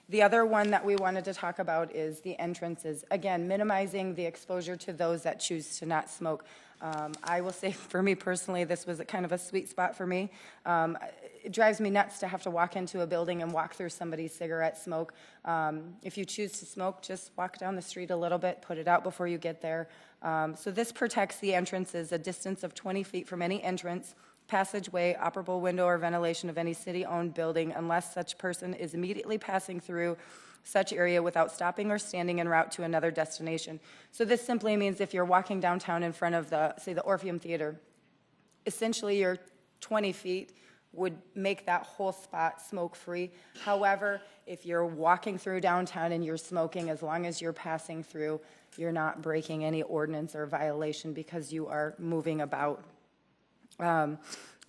The other one that we wanted to talk about is the entrances. Again, minimizing the exposure to those that choose to not smoke. I will say for me personally, this was kind of a sweet spot for me. It drives me nuts to have to walk into a building and walk through somebody's cigarette smoke. If you choose to smoke, just walk down the street a little bit, put it out before you get there. So this protects the entrances, a distance of 20 feet from any entrance, passageway, operable window, or ventilation of any city-owned building unless such person is immediately passing through such area without stopping or standing en route to another destination. So this simply means if you're walking downtown in front of say the Orpheum Theater, essentially your 20 feet would make that whole spot smoke-free. However, if you're walking through downtown and you're smoking, as long as you're passing through, you're not breaking any ordinance or violation because you are moving about.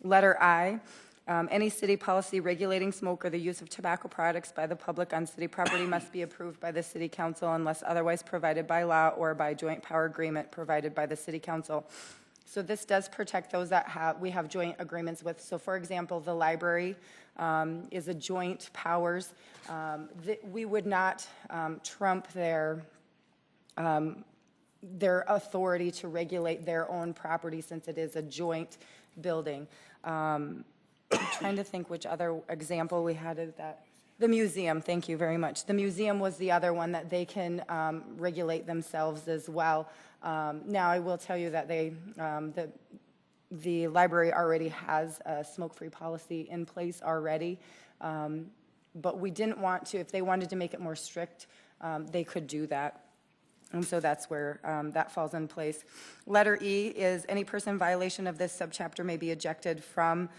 Letter I, any city policy regulating smoke or the use of tobacco products by the public on city property must be approved by the city council unless otherwise provided by law or by joint power agreement provided by the city council. So this does protect those that we have joint agreements with. So for example, the library is a joint powers. We would not trump their authority to regulate their own property since it is a joint building. I'm trying to think which other example we had of that. The museum, thank you very much. The museum was the other one that they can regulate themselves as well. Now, I will tell you that the library already has a smoke-free policy in place already, but we didn't want to, if they wanted to make it more strict, they could do that. And so that's where that falls in place. Letter E is any person in violation of this subchapter may be ejected from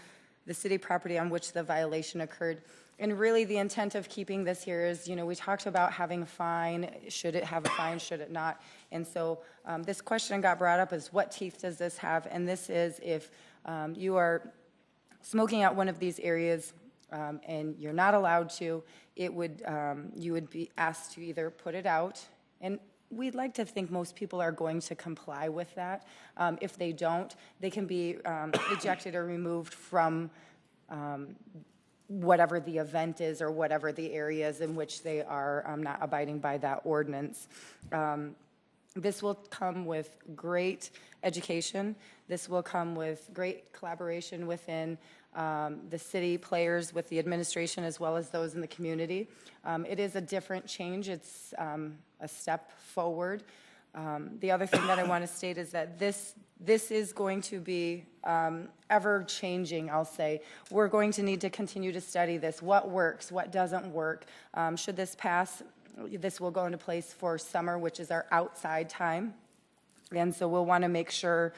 the city property on which the violation occurred. And really the intent of keeping this here is, we talked about having a fine. Should it have a fine? Should it not? And so this question got brought up is what teeth does this have? And this is if you are smoking out one of these areas and you're not allowed to, you would be asked to either put it out, and we'd like to think most people are going to comply with that. If they don't, they can be ejected or removed from whatever the event is or whatever the areas in which they are not abiding by that ordinance. This will come with great education. This will come with great collaboration within the city players, with the administration, as well as those in the community. It is a different change. It's a step forward. The other thing that I want to state is that this is going to be ever-changing, I'll say. We're going to need to continue to study this. What works? What doesn't work? Should this pass, this will go into place for summer, which is our outside time. And so we'll want to make sure,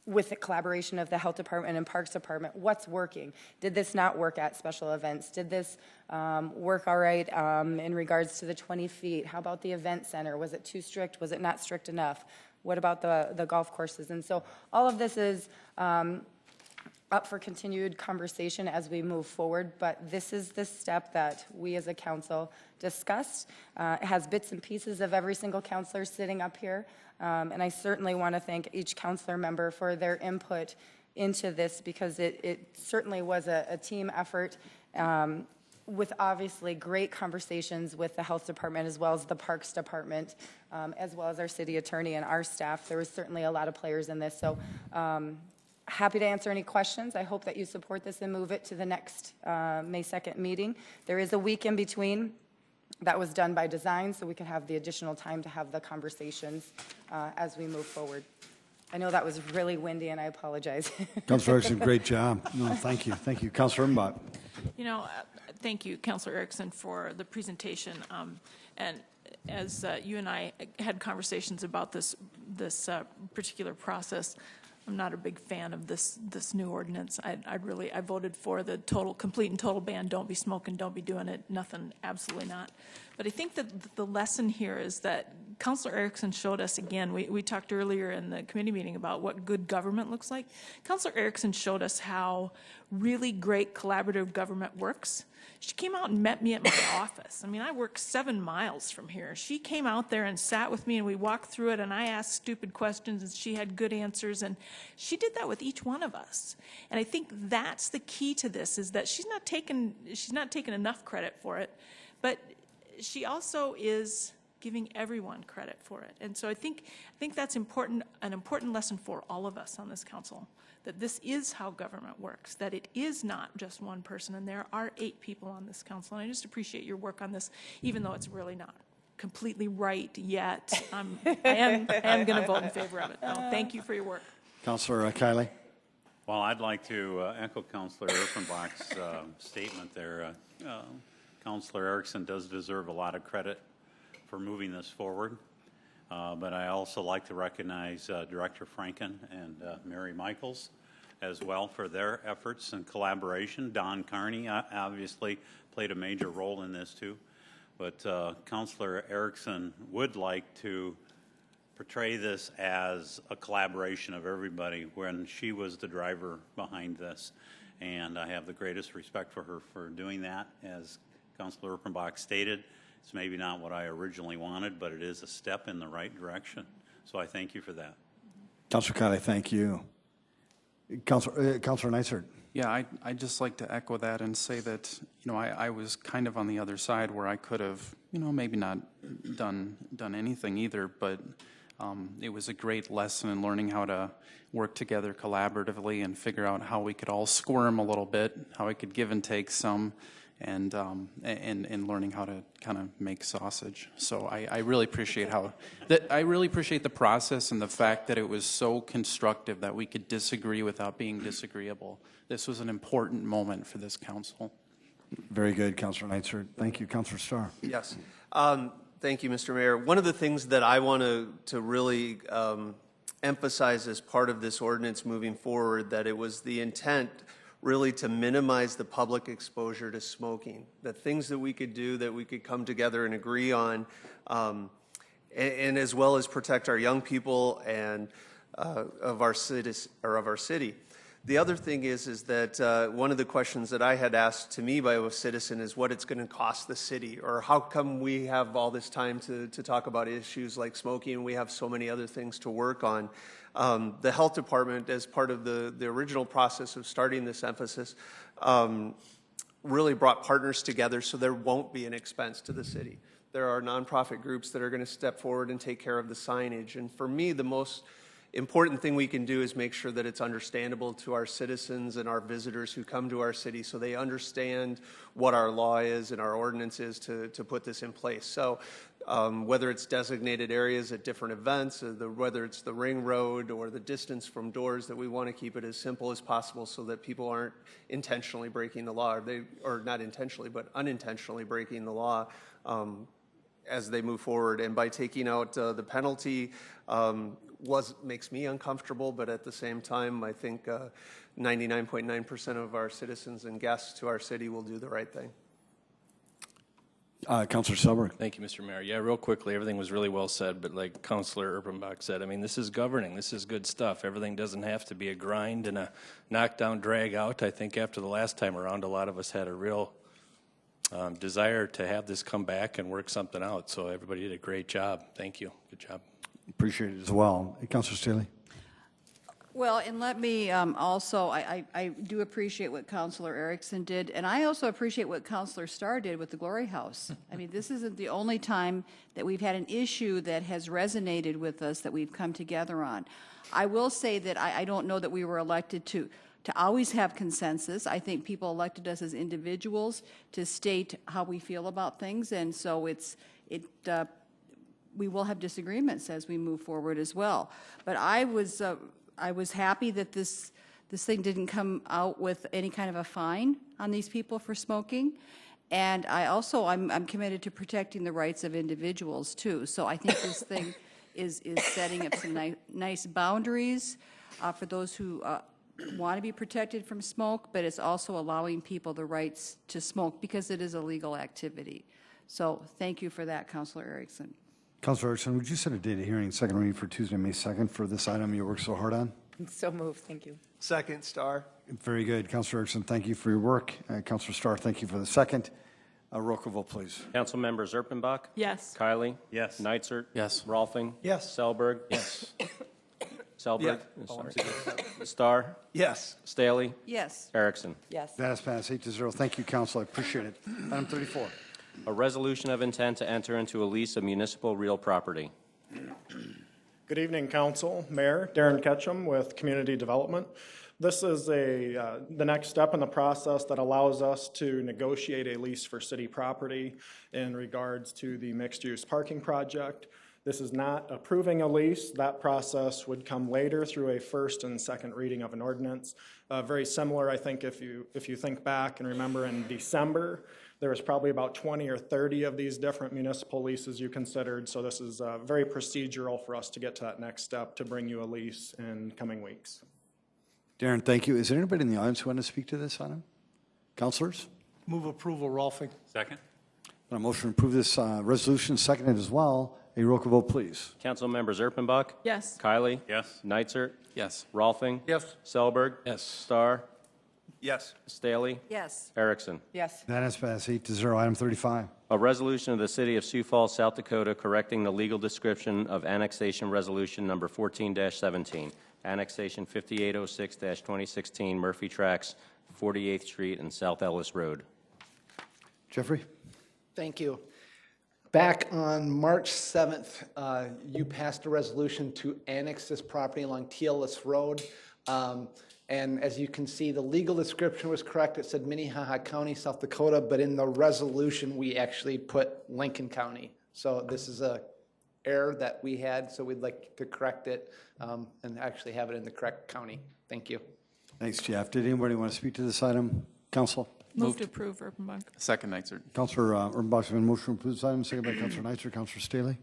with the collaboration of the Health Department and Parks Department, what's working? Did this not work at special events? Did this work all right in regards to the 20 feet? How about the event center? Was it too strict? Was it not strict enough? What about the golf courses? And so all of this is up for continued conversation as we move forward, but this is the step that we as a council discussed. It has bits and pieces of every single councilor sitting up here, and I certainly want to thank each councilor member for their input into this, because it certainly was a team effort, with obviously great conversations with the Health Department as well as the Parks Department, as well as our city attorney and our staff. There was certainly a lot of players in this, so happy to answer any questions. I hope that you support this and move it to the next May 2nd meeting. There is a week in between. That was done by design, so we can have the additional time to have the conversations as we move forward. I know that was really windy, and I apologize. Councilor Erickson, great job. No, thank you. Thank you. Councilor Umbach. You know, thank you, Councilor Erickson, for the presentation. And as you and I had conversations about this particular process, I'm not a big fan of this new ordinance. I voted for the complete and total ban. Don't be smoking, don't be doing it. Nothing, absolutely not. But I think that the lesson here is that Councilor Erickson showed us again. We talked earlier in the committee meeting about what good government looks like. Councilor Erickson showed us how really great collaborative government works. She came out and met me at my office. I mean, I work 7 miles from here. She came out there and sat with me, and we walked through it, and I asked stupid questions, and she had good answers, and she did that with each one of us. And I think that's the key to this, is that she's not taking enough credit for it, but she also is giving everyone credit for it. And so I think that's important, an important lesson for all of us on this council, that this is how government works, that it is not just one person, and there are 8 people on this council. And I just appreciate your work on this, even though it's really not completely right yet. I am going to vote in favor of it. No, thank you for your work. Councilor Kiley. Well, I'd like to echo Councilor Erfenbach's statement there. Councilor Erickson does deserve a lot of credit for moving this forward. But I also like to recognize Director Franken and Mary Michaels as well for their efforts and collaboration. Don Carney obviously played a major role in this too. But Councilor Erickson would like to portray this as a collaboration of everybody when she was the driver behind this. And I have the greatest respect for her for doing that. As Councilor Erfenbach stated, it's maybe not what I originally wanted, but it is a step in the right direction. So I thank you for that. Councilor Kiley, thank you. Councilor Neisert. Yeah, I'd just like to echo that and say that, you know, I was kind of on the other side where I could have, you know, maybe not done anything either, but it was a great lesson in learning how to work together collaboratively and figure out how we could all squirm a little bit, how we could give and take some, and learning how to kind of make sausage. So I really appreciate I really appreciate the process and the fact that it was so constructive that we could disagree without being disagreeable. This was an important moment for this council. Very good, Councilor Neitzer. Thank you, Councilor Starr. Yes. Thank you, Mr. Mayor. One of the things that I want to really emphasize as part of this ordinance moving forward, that it was the intent really to minimize the public exposure to smoking, the things that we could do, that we could come together and agree on, and as well as protect our young people and of our city. The other thing is that one of the questions that I had asked to me by a citizen is what it's going to cost the city, or how come we have all this time to talk about issues like smoking and we have so many other things to work on. The health department, as part of the original process of starting this emphasis, really brought partners together so there won't be an expense to the city. There are nonprofit groups that are going to step forward and take care of the signage. And for me, the most important thing we can do is make sure that it's understandable to our citizens and our visitors who come to our city, so they understand what our law is and our ordinance is to put this in place. So whether it's designated areas at different events, or whether it's the ring road or the distance from doors, that we want to keep it as simple as possible so that people aren't intentionally breaking the law, or not intentionally, but unintentionally breaking the law as they move forward. And by taking out the penalty makes me uncomfortable, but at the same time, I think 99.9% of our citizens and guests to our city will do the right thing. Councilor Selberg. Thank you, Mr. Mayor. Yeah, real quickly, everything was really well said, but like Councilor Erpenbach said, I mean, this is governing. This is good stuff. Everything doesn't have to be a grind and a knockdown, drag out. I think after the last time around, a lot of us had a real desire to have this come back and work something out. So everybody did a great job. Thank you. Good job. Appreciate it as well. Councilor Staley. Well, and let me also, I do appreciate what Councilor Erickson did, and I also appreciate what Councilor Starr did with the Glory House. I mean, this isn't the only time that we've had an issue that has resonated with us that we've come together on. I will say that I don't know that we were elected to always have consensus. I think people elected us as individuals to state how we feel about things, and so we will have disagreements as we move forward as well. But I was happy that this thing didn't come out with any kind of a fine on these people for smoking. And I'm committed to protecting the rights of individuals too. So I think this thing is setting up some nice boundaries for those who want to be protected from smoke, but it's also allowing people the rights to smoke because it is a legal activity. So thank you for that, Councilor Erickson. Councilor Erickson, would you set a date of hearing, second reading for Tuesday, May 2nd for this item you worked so hard on? So moved. Thank you. Second, Starr. Very good. Councilor Erickson, thank you for your work. Councilor Starr, thank you for the second. Roll call vote, please. Council members Erpenbach? Yes. Kylie? Yes. Neitzert? Yes. Rolfing? Yes. Selberg? Yes. Selberg? Yes. Sorry. Starr? Yes. Staley? Yes. Erickson? Yes. That has passed 8-0. Thank you, Council. I appreciate it. Item 34. A resolution of intent to enter into a lease of municipal real property. Good evening, Council. Mayor Darren Ketchum with Community Development. This is the next step in the process that allows us to negotiate a lease for city property in regards to the mixed-use parking project. This is not approving a lease. That process would come later through a first and second reading of an ordinance. Very similar, I think, if you think back and remember in December, there was probably about 20 or 30 of these different municipal leases you considered, so this is very procedural for us to get to that next step to bring you a lease in coming weeks. Darren, thank you. Is there anybody in the audience who want to speak to this item? Councilors? Move approval, Rolfing. Second. A motion to approve this resolution, seconded as well. A roll call vote, please. Council members Erpenbach? Yes. Kylie? Yes. Neitzert? Yes. Rolfing? Yes. Selberg? Yes. Starr? Yes. Staley? Yes. Erickson? Yes. That has passed 8-0. Item 35. A resolution of the City of Sioux Falls, South Dakota, correcting the legal description of Annexation Resolution Number 14-17, Annexation 5806-2016, Murphy Tracks, 48th Street and South Ellis Road. Jeffrey? Thank you. Back on March 7th, you passed a resolution to annex this property along Ellis Road. And as you can see, the legal description was correct. It said Minnehaha County, South Dakota, but in the resolution, we actually put Lincoln County. So this is a error that we had, so we'd like to correct it and actually have it in the correct county. Thank you. Thanks, Jeff. Did anybody want to speak to this item? Council? Move to approve, Erpenbach. Second, Neitzert. Councilor Erpenbach has been motion to approve this item, second by Councilor Neitzert. Councilor Staley?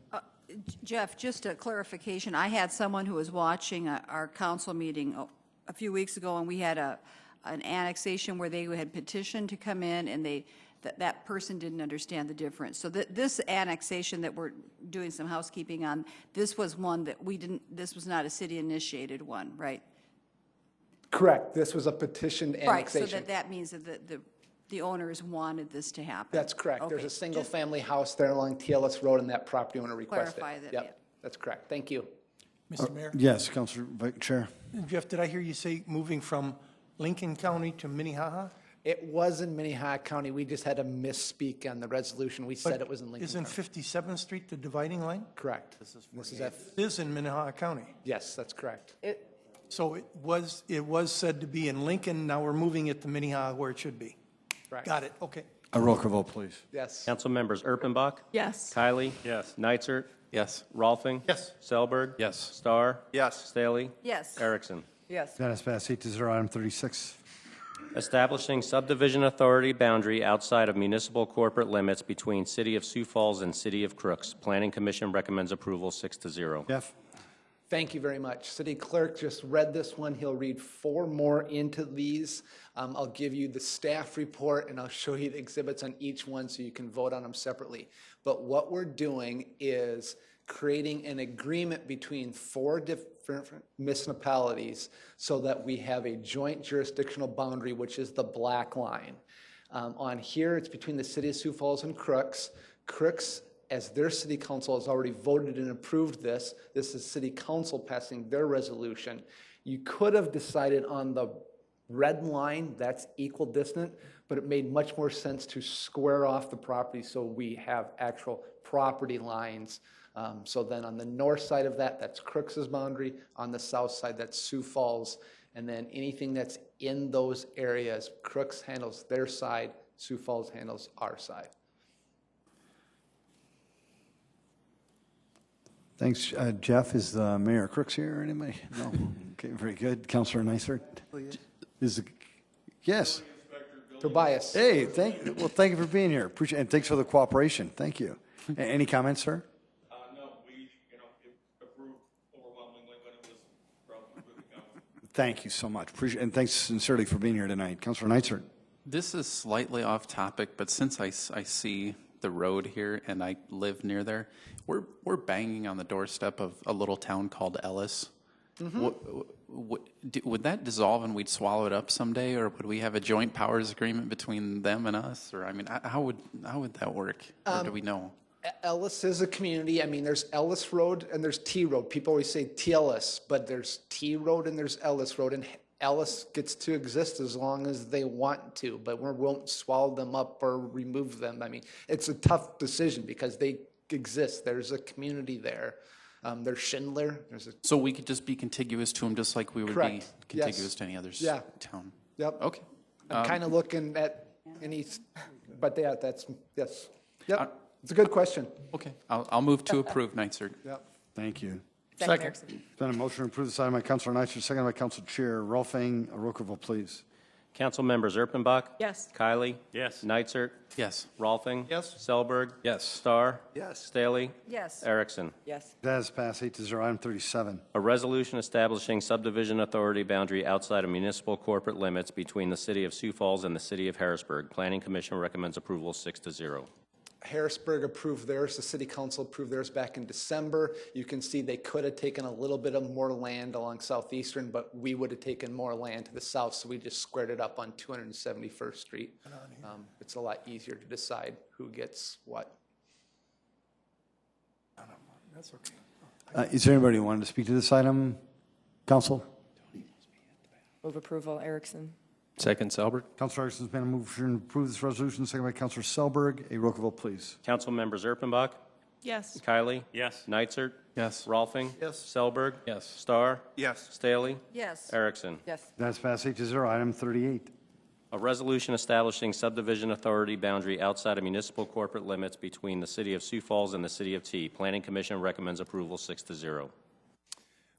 Jeff, just a clarification. I had someone who was watching our council meeting a few weeks ago, and we had an annexation where they had petitioned to come in, and that person didn't understand the difference. So this annexation that we're doing some housekeeping on, this was one that we didn't. This was not a city-initiated one, right? Correct. This was a petitioned annexation. Right. So that means that the owners wanted this to happen. That's correct. Okay. There's a single-family house there along Ellis Road, and that property owner requested it. Clarify that. Yep. That's correct. Thank you. Mr. Mayor? Yes, Councilor Chair. Jeff, did I hear you say moving from Lincoln County to Minnehaha? It was in Minnehaha County. We just had to misspeak on the resolution. We said it was in Lincoln Isn't County. 57th Street the dividing line? Correct. This is at, It is in Minnehaha County. yes, that's correct. So it was said to be in Lincoln, now we're moving it to Minnehaha where it should be. Correct. Got it, okay. A roll call vote, please. Yes. Council members Erpenbach? Yes. Kylie? Yes. Nitzert? Yes. Rolfing? Yes. Selberg? Yes. Starr? Yes. Staley? Yes. Erickson? Yes. That has passed 8-0. Item 36. Establishing subdivision authority boundary outside of municipal corporate limits between City of Sioux Falls and City of Crooks. Planning Commission recommends approval 6-0. Jeff? Thank you very much. City Clerk just read this one. He'll read 4 more into these. I'll give you the staff report and I'll show you the exhibits on each one so you can vote on them separately. But what we're doing is creating an agreement between 4 different municipalities so that we have a joint jurisdictional boundary, which is the black line. On here, it's between the City of Sioux Falls and Crooks. Crooks, as their city council has already voted and approved this. This is city council passing their resolution. You could have decided on the red line, that's equal distant, but it made much more sense to square off the property so we have actual property lines. So then on the north side of that, that's Crooks's boundary. On the south side, that's Sioux Falls. And then anything that's in those areas, Crooks handles their side, Sioux Falls handles our side. Thanks, Jeff. Is the Mayor Crooks here or anybody? No? Okay, very good. Councilor Nicer? Yes. Tobias. Hey, thank you for being here. Appreciate it, and thanks for the cooperation. Thank you. Any comments, sir? No, we, approved overwhelmingly when it was brought before the council. Thank you so much. Appreciate it, and thanks sincerely for being here tonight. Councilor Nicer? This is slightly off topic, but since I see the road here and I live near there, we're banging on the doorstep of a little town called Ellis. Mm-hmm. Would that dissolve and we'd swallow it up someday, or would we have a joint powers agreement between them and us? Or I mean, how would that work? Or do we know? Ellis is a community. I mean, there's Ellis Road and there's T Road. People always say TLS, but there's T Road and there's Ellis Road, and Ellis gets to exist as long as they want to, but we won't swallow them up or remove them. I mean, it's a tough decision because they exist. There's a community there. There's Schindler. So we could just be contiguous to them, just like we would Correct. be contiguous Yes. to any other town. Yep. Okay. I'm kind of looking at any, but yeah, yes. Yep. It's a good question. Okay. I'll move to approve, Nitzert. Yep. Thank you. Second. It's been a motion to approve this item by Councilor Nicer, second by Council Chair Rolfing. A roll call vote, please. Council members Erpenbach? Yes. Kylie? Yes. Nitzert? Yes. Rolfing? Yes. Selberg? Yes. Starr? Yes. Staley? Yes. Erickson? Yes. That has passed 8-0. Item 37. A resolution establishing subdivision authority boundary outside of municipal corporate limits between the City of Sioux Falls and the City of Harrisburg. Planning Commission recommends approval 6-0. Harrisburg approved theirs, the city council approved theirs back in December. You can see they could have taken a little bit of more land along Southeastern, but we would have taken more land to the south, so we just squared it up on 271st Street. It's a lot easier to decide who gets what. That's okay. Is there anybody who wanted to speak to this item? Council? Move approval, Erickson. Second, Selberg. Councilor Erickson's been a motion to approve this resolution, second by Councilor Selberg. A roll call vote, please. Council members Erpenbach? Yes. Kylie? Yes. Nitzert? Yes. Rolfing? Yes. Selberg? Yes. Starr? Yes. Staley? Yes. Erickson? Yes. That's passed 8-0. Item 38. A resolution establishing subdivision authority boundary outside of municipal corporate limits between the City of Sioux Falls and the City of T. Planning Commission recommends approval 6-0.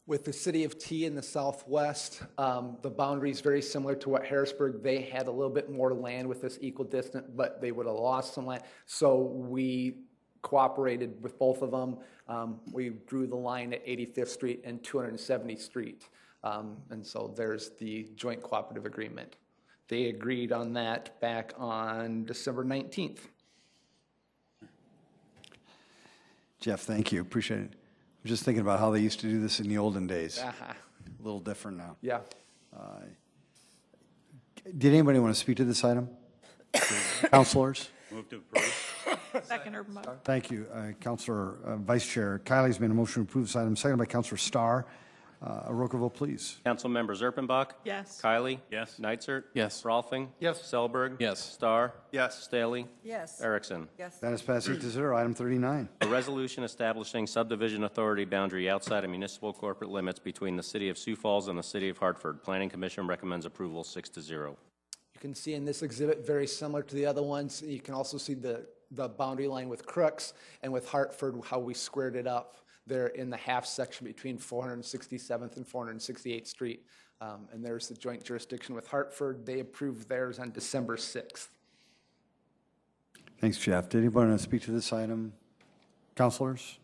With the city of T in the southwest, the boundary is very similar to what Harrisburg. They had a little bit more land with this equal distance, but they would have lost some land. So we cooperated with both of them. We drew the line at 85th Street and 270th Street. And so there's the joint cooperative agreement. They agreed on that back on December 19th. Jeff, thank you. Appreciate it. I'm just thinking about how they used to do this in the olden days. Uh-huh. A little different now. Yeah. Did anybody want to speak to this item? Councilors? Move to approve. Second, Erpenbach. Thank you, Councilor Vice Chair. Kylie's made a motion to approve this item, seconded by Councilor Starr. A roll call vote, please. Council members Erpenbach? Yes. Kylie? Yes. Neitzer? Yes. Rolfing? Yes. Selberg? Yes. Starr? Yes. Staley? Yes. Erickson? Yes. That is passed 8-0. Item 39. A resolution establishing subdivision authority boundary outside of municipal corporate limits between the City of Sioux Falls and the City of Hartford. Planning Commission recommends approval 6-0. You can see in this exhibit, very similar to the other ones, you can also see the boundary line with Crooks and with Hartford, how we squared it up there in the half section between 467th and 468th Street. And there's the joint jurisdiction with Hartford. They approved theirs on December 6th. Thanks, Jeff. Did anybody want to speak to this item? Councilors?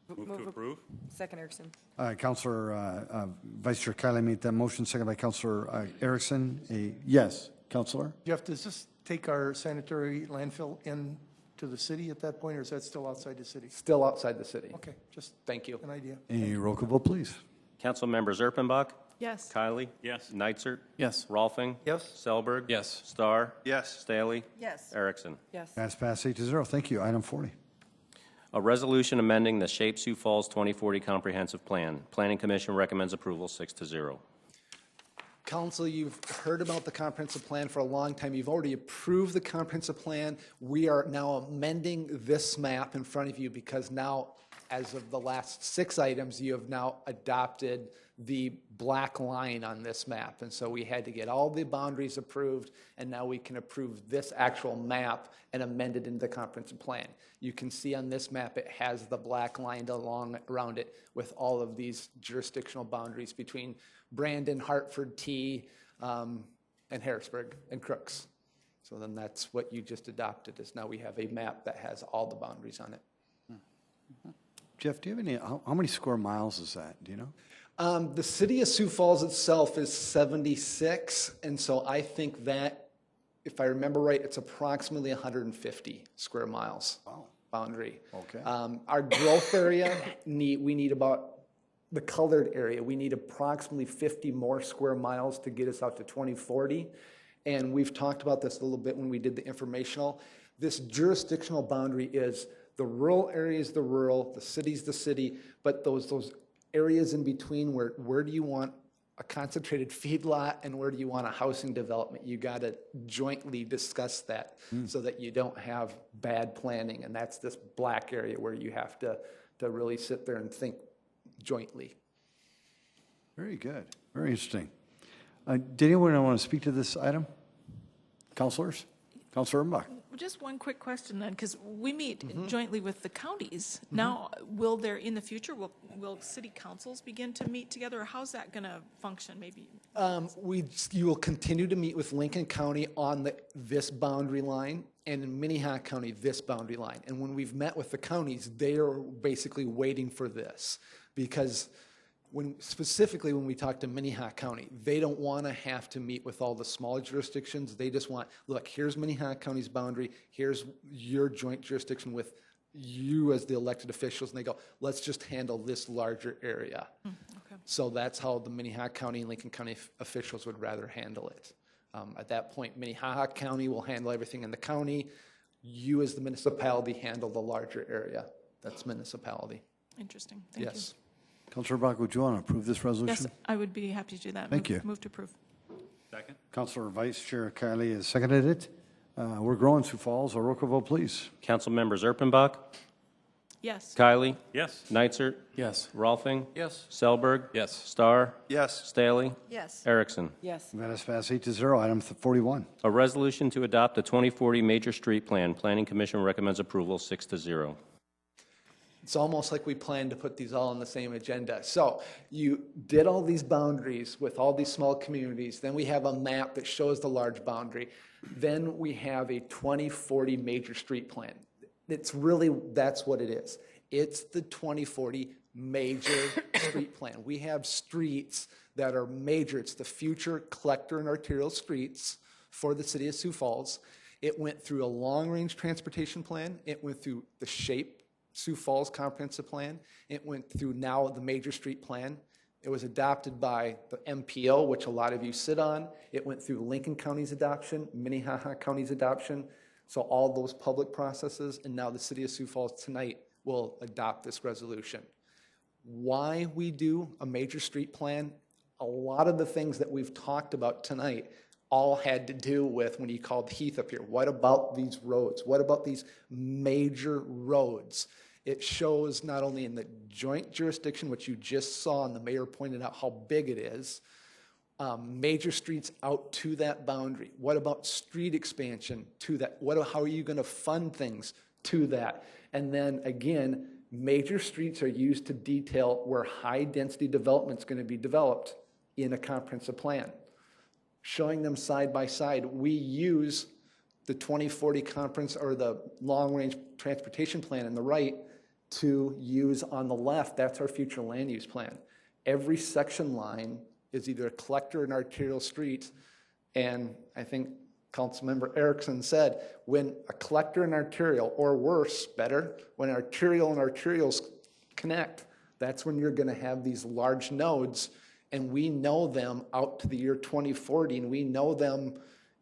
Move to approve. Second Erickson. Councilor Vice Chair Kylie made that motion, second by Councilor Erickson. Yes, Councilor? Jeff, does this take our sanitary landfill in to the city at that point, or is that still outside the city? Still outside the city. Okay, just Thank you. an idea. A roll call vote, please. Council members Erpenbach? Yes. Kylie? Yes. Neitzer? Yes. Rolfing? Yes. Selberg? Yes. Starr? Yes. Staley? Yes. Erickson? Yes. That's passed 8-0. Thank you. Item 40. A resolution amending the Shape Sioux Falls 2040 Comprehensive Plan. Planning Commission recommends approval 6-0. Council, you've heard about the comprehensive plan for a long time. You've already approved the comprehensive plan. We are now amending this map in front of you because now, as of the last 6 items, you have now adopted the black line on this map. And so we had to get all the boundaries approved, and now we can approve this actual map and amend it into the comprehensive plan. You can see on this map, it has the black line around it with all of these jurisdictional boundaries between Brandon, Hartford, T, and Harrisburg, and Crooks. So then that's what you just adopted, is now we have a map that has all the boundaries on it. Jeff, do you have any, how many square miles is that? Do you know? The city of Sioux Falls itself is 76, and so I think that, if I remember right, it's approximately 150 square miles boundary. Okay. Our growth area, we need about, the colored area, we need approximately 50 more square miles to get us out to 2040. And we've talked about this a little bit when we did the informational. This jurisdictional boundary is the rural area is the rural, the city's the city, but those areas in between where do you want a concentrated feedlot and where do you want a housing development? You got to jointly discuss that so that you don't have bad planning. And that's this black area where you have to really sit there and think jointly. Very good. Very interesting. Did anyone want to speak to this item? Councilors? Councilor Ermbach? Just one quick question then, because we meet jointly with the counties. Now, will there, in the future, will city councils begin to meet together, or how's that going to function, maybe? You will continue to meet with Lincoln County on this boundary line, and in Minnehaha County, this boundary line. And when we've met with the counties, they are basically waiting for this, because specifically when we talk to Minnehaha County, they don't want to have to meet with all the smaller jurisdictions. They just want, look, here's Minnehaha County's boundary, here's your joint jurisdiction with you as the elected officials, and they go, let's just handle this larger area. Okay. So that's how the Minnehaha County and Lincoln County officials would rather handle it. At that point, Minnehaha County will handle everything in the county. You as the municipality handle the larger area. That's municipality. Interesting. Thank you. Yes. Councilor Ermbach, would you want to approve this resolution? Yes, I would be happy to do that. Thank you. Move to approve. Second. Councilor Vice Chair Kylie has seconded it. We're growing Sioux Falls. A roll call vote, please. Council members Erpenbach? Yes. Kylie? Yes. Neitzer? Yes. Rolfing? Yes. Selberg? Yes. Starr? Yes. Staley? Yes. Erickson? Yes. That is passed 8-0. Item 41. A resolution to adopt the 2040 Major Street Plan. Planning Commission recommends approval 6-0. It's almost like we planned to put these all on the same agenda. So you did all these boundaries with all these small communities. Then we have a map that shows the large boundary. Then we have a 2040 major street plan. It's really, that's what it is. It's the 2040 major street plan. We have streets that are major. It's the future collector and arterial streets for the city of Sioux Falls. It went through a long-range transportation plan. It went through the SHAPE Sioux Falls Comprehensive Plan. It went through now the Major Street Plan. It was adopted by the MPO, which a lot of you sit on. It went through Lincoln County's adoption, Minnehaha County's adoption. So all those public processes, and now the city of Sioux Falls tonight will adopt this resolution. why we do a major street plan. A lot of the things that we've talked about tonight all had to do with when you called Heath up here. What about these roads? What about these major roads? It shows not only in the joint jurisdiction, which you just saw, and the mayor pointed out how big it is, major streets out to that boundary. What about street expansion to that? How are you going to fund things to that? And then again, major streets are used to detail where high-density development is going to be developed in a comprehensive plan. Showing them side by side, we use the 2040 conference or the long-range transportation plan on the right to use on the left. That's our future land use plan. Every section line is either a collector or an arterial street, and I think Councilmember Erickson said, when a collector and arterial, or worse, better, when arterial and arterials connect, that's when you're going to have these large nodes, and we know them out to the year 2040, and we know them,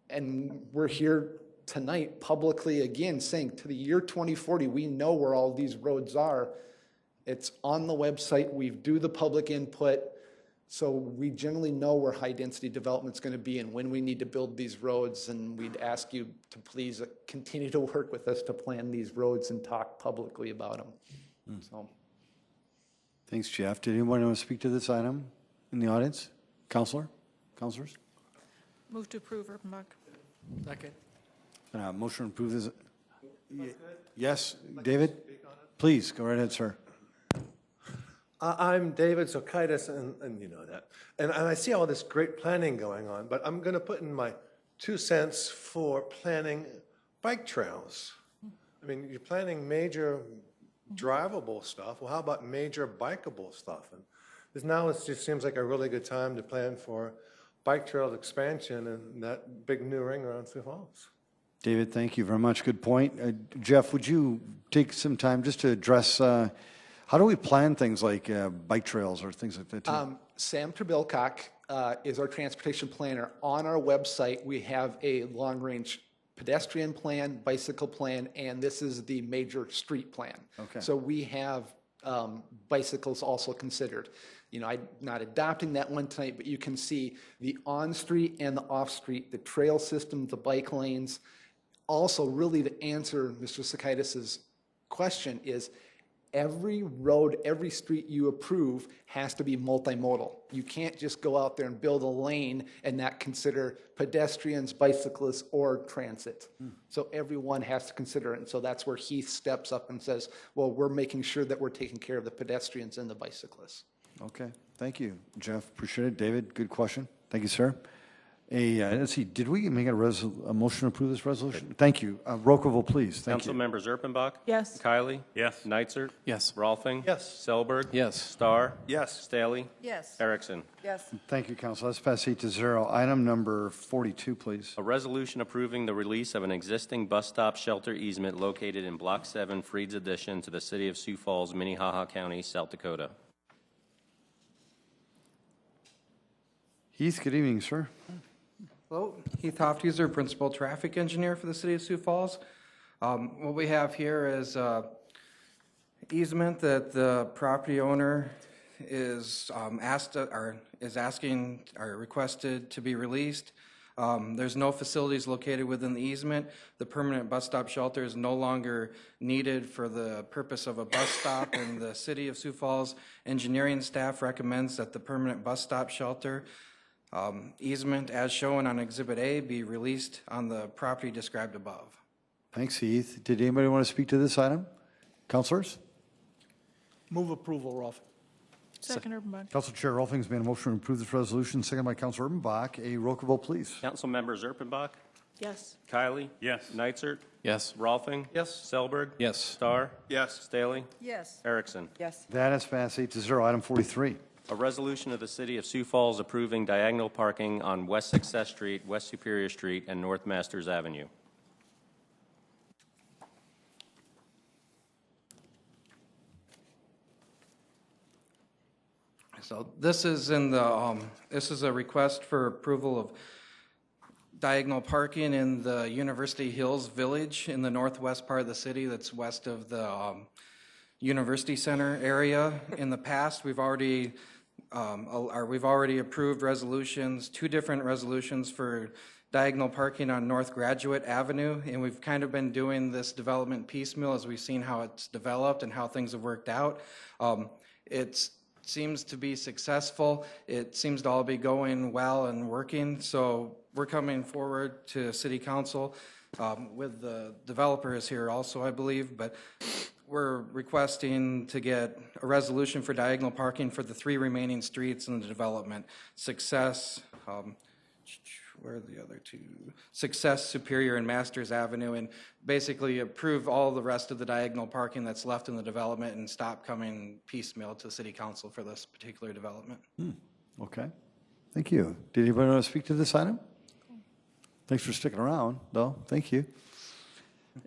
and we're here tonight publicly again saying to the year 2040, we know where all these roads are. It's on the website. We do the public input. So we generally know where high-density development is going to be and when we need to build these roads, and we'd ask you to please continue to work with us to plan these roads and talk publicly about them. So, Thanks, Jeff. Did anyone want to speak to this item in the audience? Counselors? Move to approve, Erpenbach. Second. Motion to approve this. Yes, David? Please, go right ahead, sir. I'm David Zokaitis, and you know that. And I see all this great planning going on, but I'm going to put in my 2 cents for planning bike trails. I mean, you're planning major drivable stuff. Well, how about major bikeable stuff? And because now it just seems like a really good time to plan for bike trail expansion in that big new ring around Sioux Falls. David, thank you very much. Good point. Jeff, would you take some time just to address how do we plan things like bike trails or things like that too? Sam Trebilcock is our transportation planner. On our website, we have a long-range pedestrian plan, bicycle plan, and this is the major street plan. Okay. So we have bicycles also considered. You know, I'm not adopting that one tonight, but you can see the on-street and the off-street, the trail system, the bike lanes. Also, really to answer Mr. Sakaitis' question is, every road, every street you approve has to be multimodal. You can't just go out there and build a lane and not consider pedestrians, bicyclists, or transit. So everyone has to consider it. And so that's where Heath steps up and says, well, we're making sure that we're taking care of the pedestrians and the bicyclists. Okay, thank you, Jeff. Appreciate it. David, good question. Thank you, sir. Let's see, did we make a motion to approve this resolution? Thank you. Roll call vote, please. Thank you. Council members Erpenbach? Yes. Kiley? Yes. Neitzert? Yes. Rolfing? Yes. Selberg? Yes. Starr? Yes. Staley? Yes. Erickson? Yes. Thank you, Council. Let's pass 8-0. Item number 42, please. A resolution approving the release of an existing bus stop shelter easement located in Block 7, Freed's Addition to the City of Sioux Falls, Minnehaha County, South Dakota. Heath, good evening, sir. Hello, Heath Hofteser, Principal Traffic Engineer for the City of Sioux Falls. What we have here is easement that the property owner is asking or requested to be released. There's no facilities located within the easement. The permanent bus stop shelter is no longer needed for the purpose of a bus stop, and the City of Sioux Falls engineering staff recommends that the permanent bus stop shelter easement as shown on Exhibit A be released on the property described above. Thanks, Heath. Did anybody want to speak to this item? Councilors? Move approval, Rolf. Second, Erpenbach. Council Chair Rolfing's made a motion to approve this resolution, second by Councilor Erpenbach. A roll call vote, please. Council members Erpenbach? Yes. Kiley? Yes. Neitzert? Yes. Rolfing? Yes. Selberg? Yes. Starr? Yes. Staley? Yes. Erickson? Yes. That is passed 8-0. Item 43. A resolution of the City of Sioux Falls approving diagonal parking on West Success Street, West Superior Street, and North Masters Avenue. So this is in the this is a request for approval of diagonal parking in the University Hills Village in the northwest part of the city that's west of the University Center area. In the past, we've already approved resolutions, 2 different resolutions for diagonal parking on North Graduate Avenue, and we've kind of been doing this development piecemeal as we've seen how it's developed and how things have worked out. It seems to be successful. It seems to all be going well and working, so we're coming forward to City Council with the developers here also, I believe, but we're requesting to get a resolution for diagonal parking for the 3 remaining streets in the development. Success, where are the other 2? Success, Superior, and Masters Avenue, and basically approve all the rest of the diagonal parking that's left in the development and stop coming piecemeal to City Council for this particular development. Okay. Thank you. Did anybody want to speak to this item? Thanks for sticking around, though. Thank you.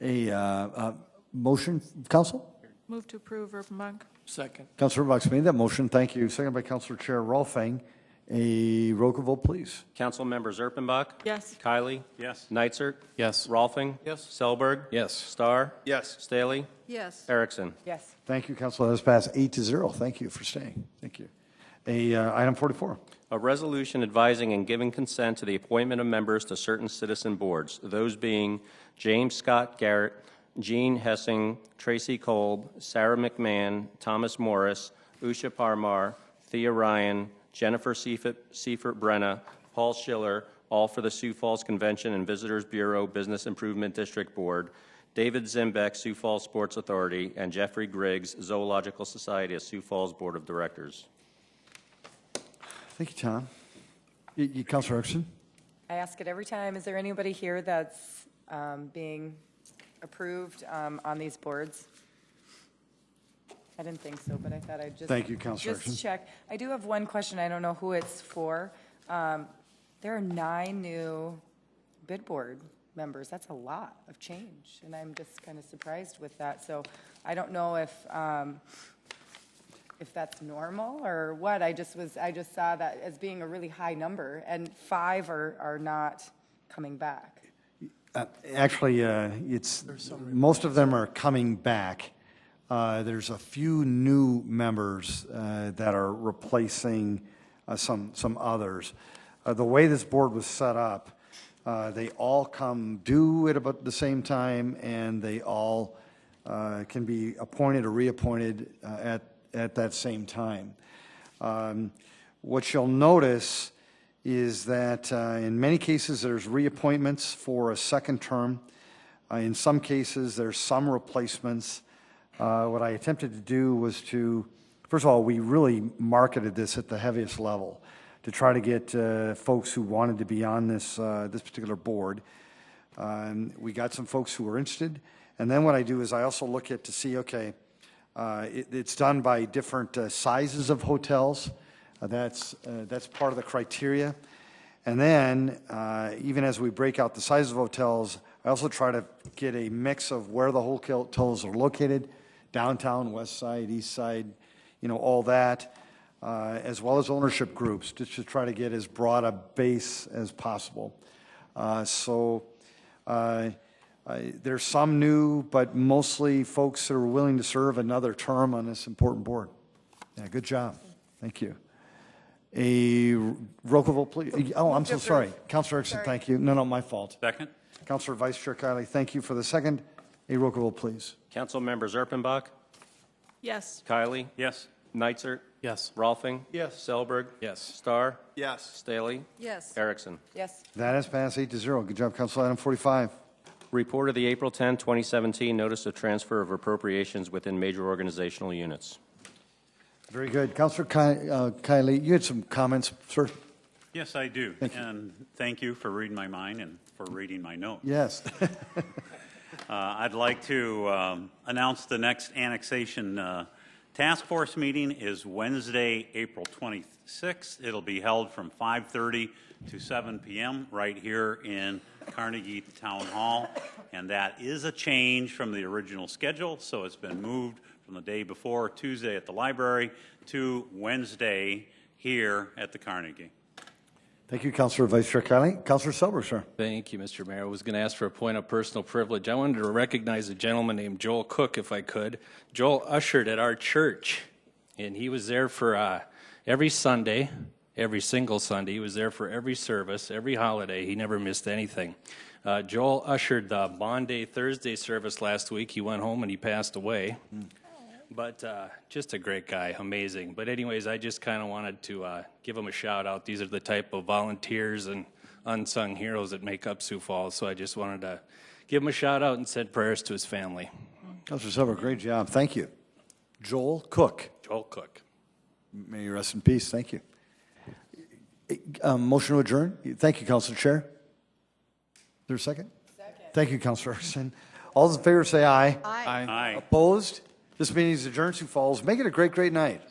A motion, Council? Move to approve, Erpenbach. Second. Councilor Bucks made that motion. Thank you. Seconded by Councilor Chair Rolfing. A roll call vote, please. Council members Erpenbach? Yes. Kylie? Yes. Neitzert? Yes. Rolfing? Yes. Selberg? Yes. Starr? Yes. Staley? Yes. Erickson? Yes. Thank you, Council. That has passed 8-0. Thank you for staying. Thank you. Item 44. A resolution advising and giving consent to the appointment of members to certain citizen boards, those being James Scott Garrett, Jean Hessing, Tracy Kolb, Sarah McMahon, Thomas Morris, Usha Parmar, Thea Ryan, Jennifer Seifert Brenna, Paul Schiller, all for the Sioux Falls Convention and Visitors Bureau Business Improvement District Board, David Zimbeck, Sioux Falls Sports Authority, and Jeffrey Griggs, Zoological Society of Sioux Falls Board of Directors. Thank you, Tom. Councilor Erickson? I ask it every time. Is there anybody here that's being approved on these boards? I didn't think so, but I thought I'd just Thank you, Councilor Erickson. just check. I do have one question. I don't know who it's for. There are 9 new bid board members. That's a lot of change, and I'm just kind of surprised with that. So I don't know if that's normal or what. I just saw that as being a really high number, and 5 are not coming back. Actually, most of them are coming back. There's a few new members that are replacing some others. The way this board was set up, they all come due at about the same time, and they all can be appointed or reappointed at that same time. What you'll notice is that in many cases there's reappointments for a second term. In some cases there's some replacements. What I attempted to do was to, first of all, we really marketed this at the heaviest level to try to get folks who wanted to be on this particular board. We got some folks who were interested, and then what I do is I also look at to see, okay, it's done by different sizes of hotels. That's part of the criteria. And then, even as we break out the size of hotels, I also try to get a mix of where the hotels are located, downtown, west side, east side, all that, as well as ownership groups, just to try to get as broad a base as possible. There's some new, but mostly folks that are willing to serve another term on this important board. Yeah, good job. Thank you. A roll call vote, please. Oh, I'm so sorry. Councilor Erickson, thank you. No, my fault. Second. Councilor Vice Chair Kiley, thank you for the second. A roll call vote, please. Council members Erpenbach? Yes. Kylie? Yes. Neitzert? Yes. Rolfing? Yes. Selberg? Yes. Starr? Yes. Staley? Yes. Erickson? Yes. That has passed 8-0. Good job, Council. Item 45. Report of the April 10, 2017 Notice of Transfer of Appropriations within Major Organizational Units. Very good. Councilor Kiley, you had some comments, sir? Yes, I do. Thank you. And thank you for reading my mind and for reading my note. Yes. I'd like to announce the next annexation task force meeting is Wednesday, April 26th. It'll be held from 5:30 to 7 p.m. right here in Carnegie Town Hall. And that is a change from the original schedule, so it's been moved from the day before, Tuesday at the library, to Wednesday here at the Carnegie. Thank you, Councilor Vice Chair Kelly. Councilor Silber, sir. Thank you, Mr. Mayor. I was going to ask for a point of personal privilege. I wanted to recognize a gentleman named Joel Cook, if I could. Joel ushered at our church, and he was there for every Sunday, every single Sunday. He was there for every service, every holiday. He never missed anything. Joel ushered the Monday, Thursday service last week. He went home and he passed away. But just a great guy, amazing. But anyways, I just kind of wanted to give him a shout out. These are the type of volunteers and unsung heroes that make up Sioux Falls. So I just wanted to give him a shout out and send prayers to his family. Councilor Silver, great job. Thank you. Joel Cook. Joel Cook. May you rest in peace. Thank you. Motion to adjourn. Thank you, Councilor Chair. Is there a second? Second. Thank you, Councilor Erickson. All those in favor say aye. Aye. Opposed? This meeting is adjourned. Sioux Falls. Make it a great, great night.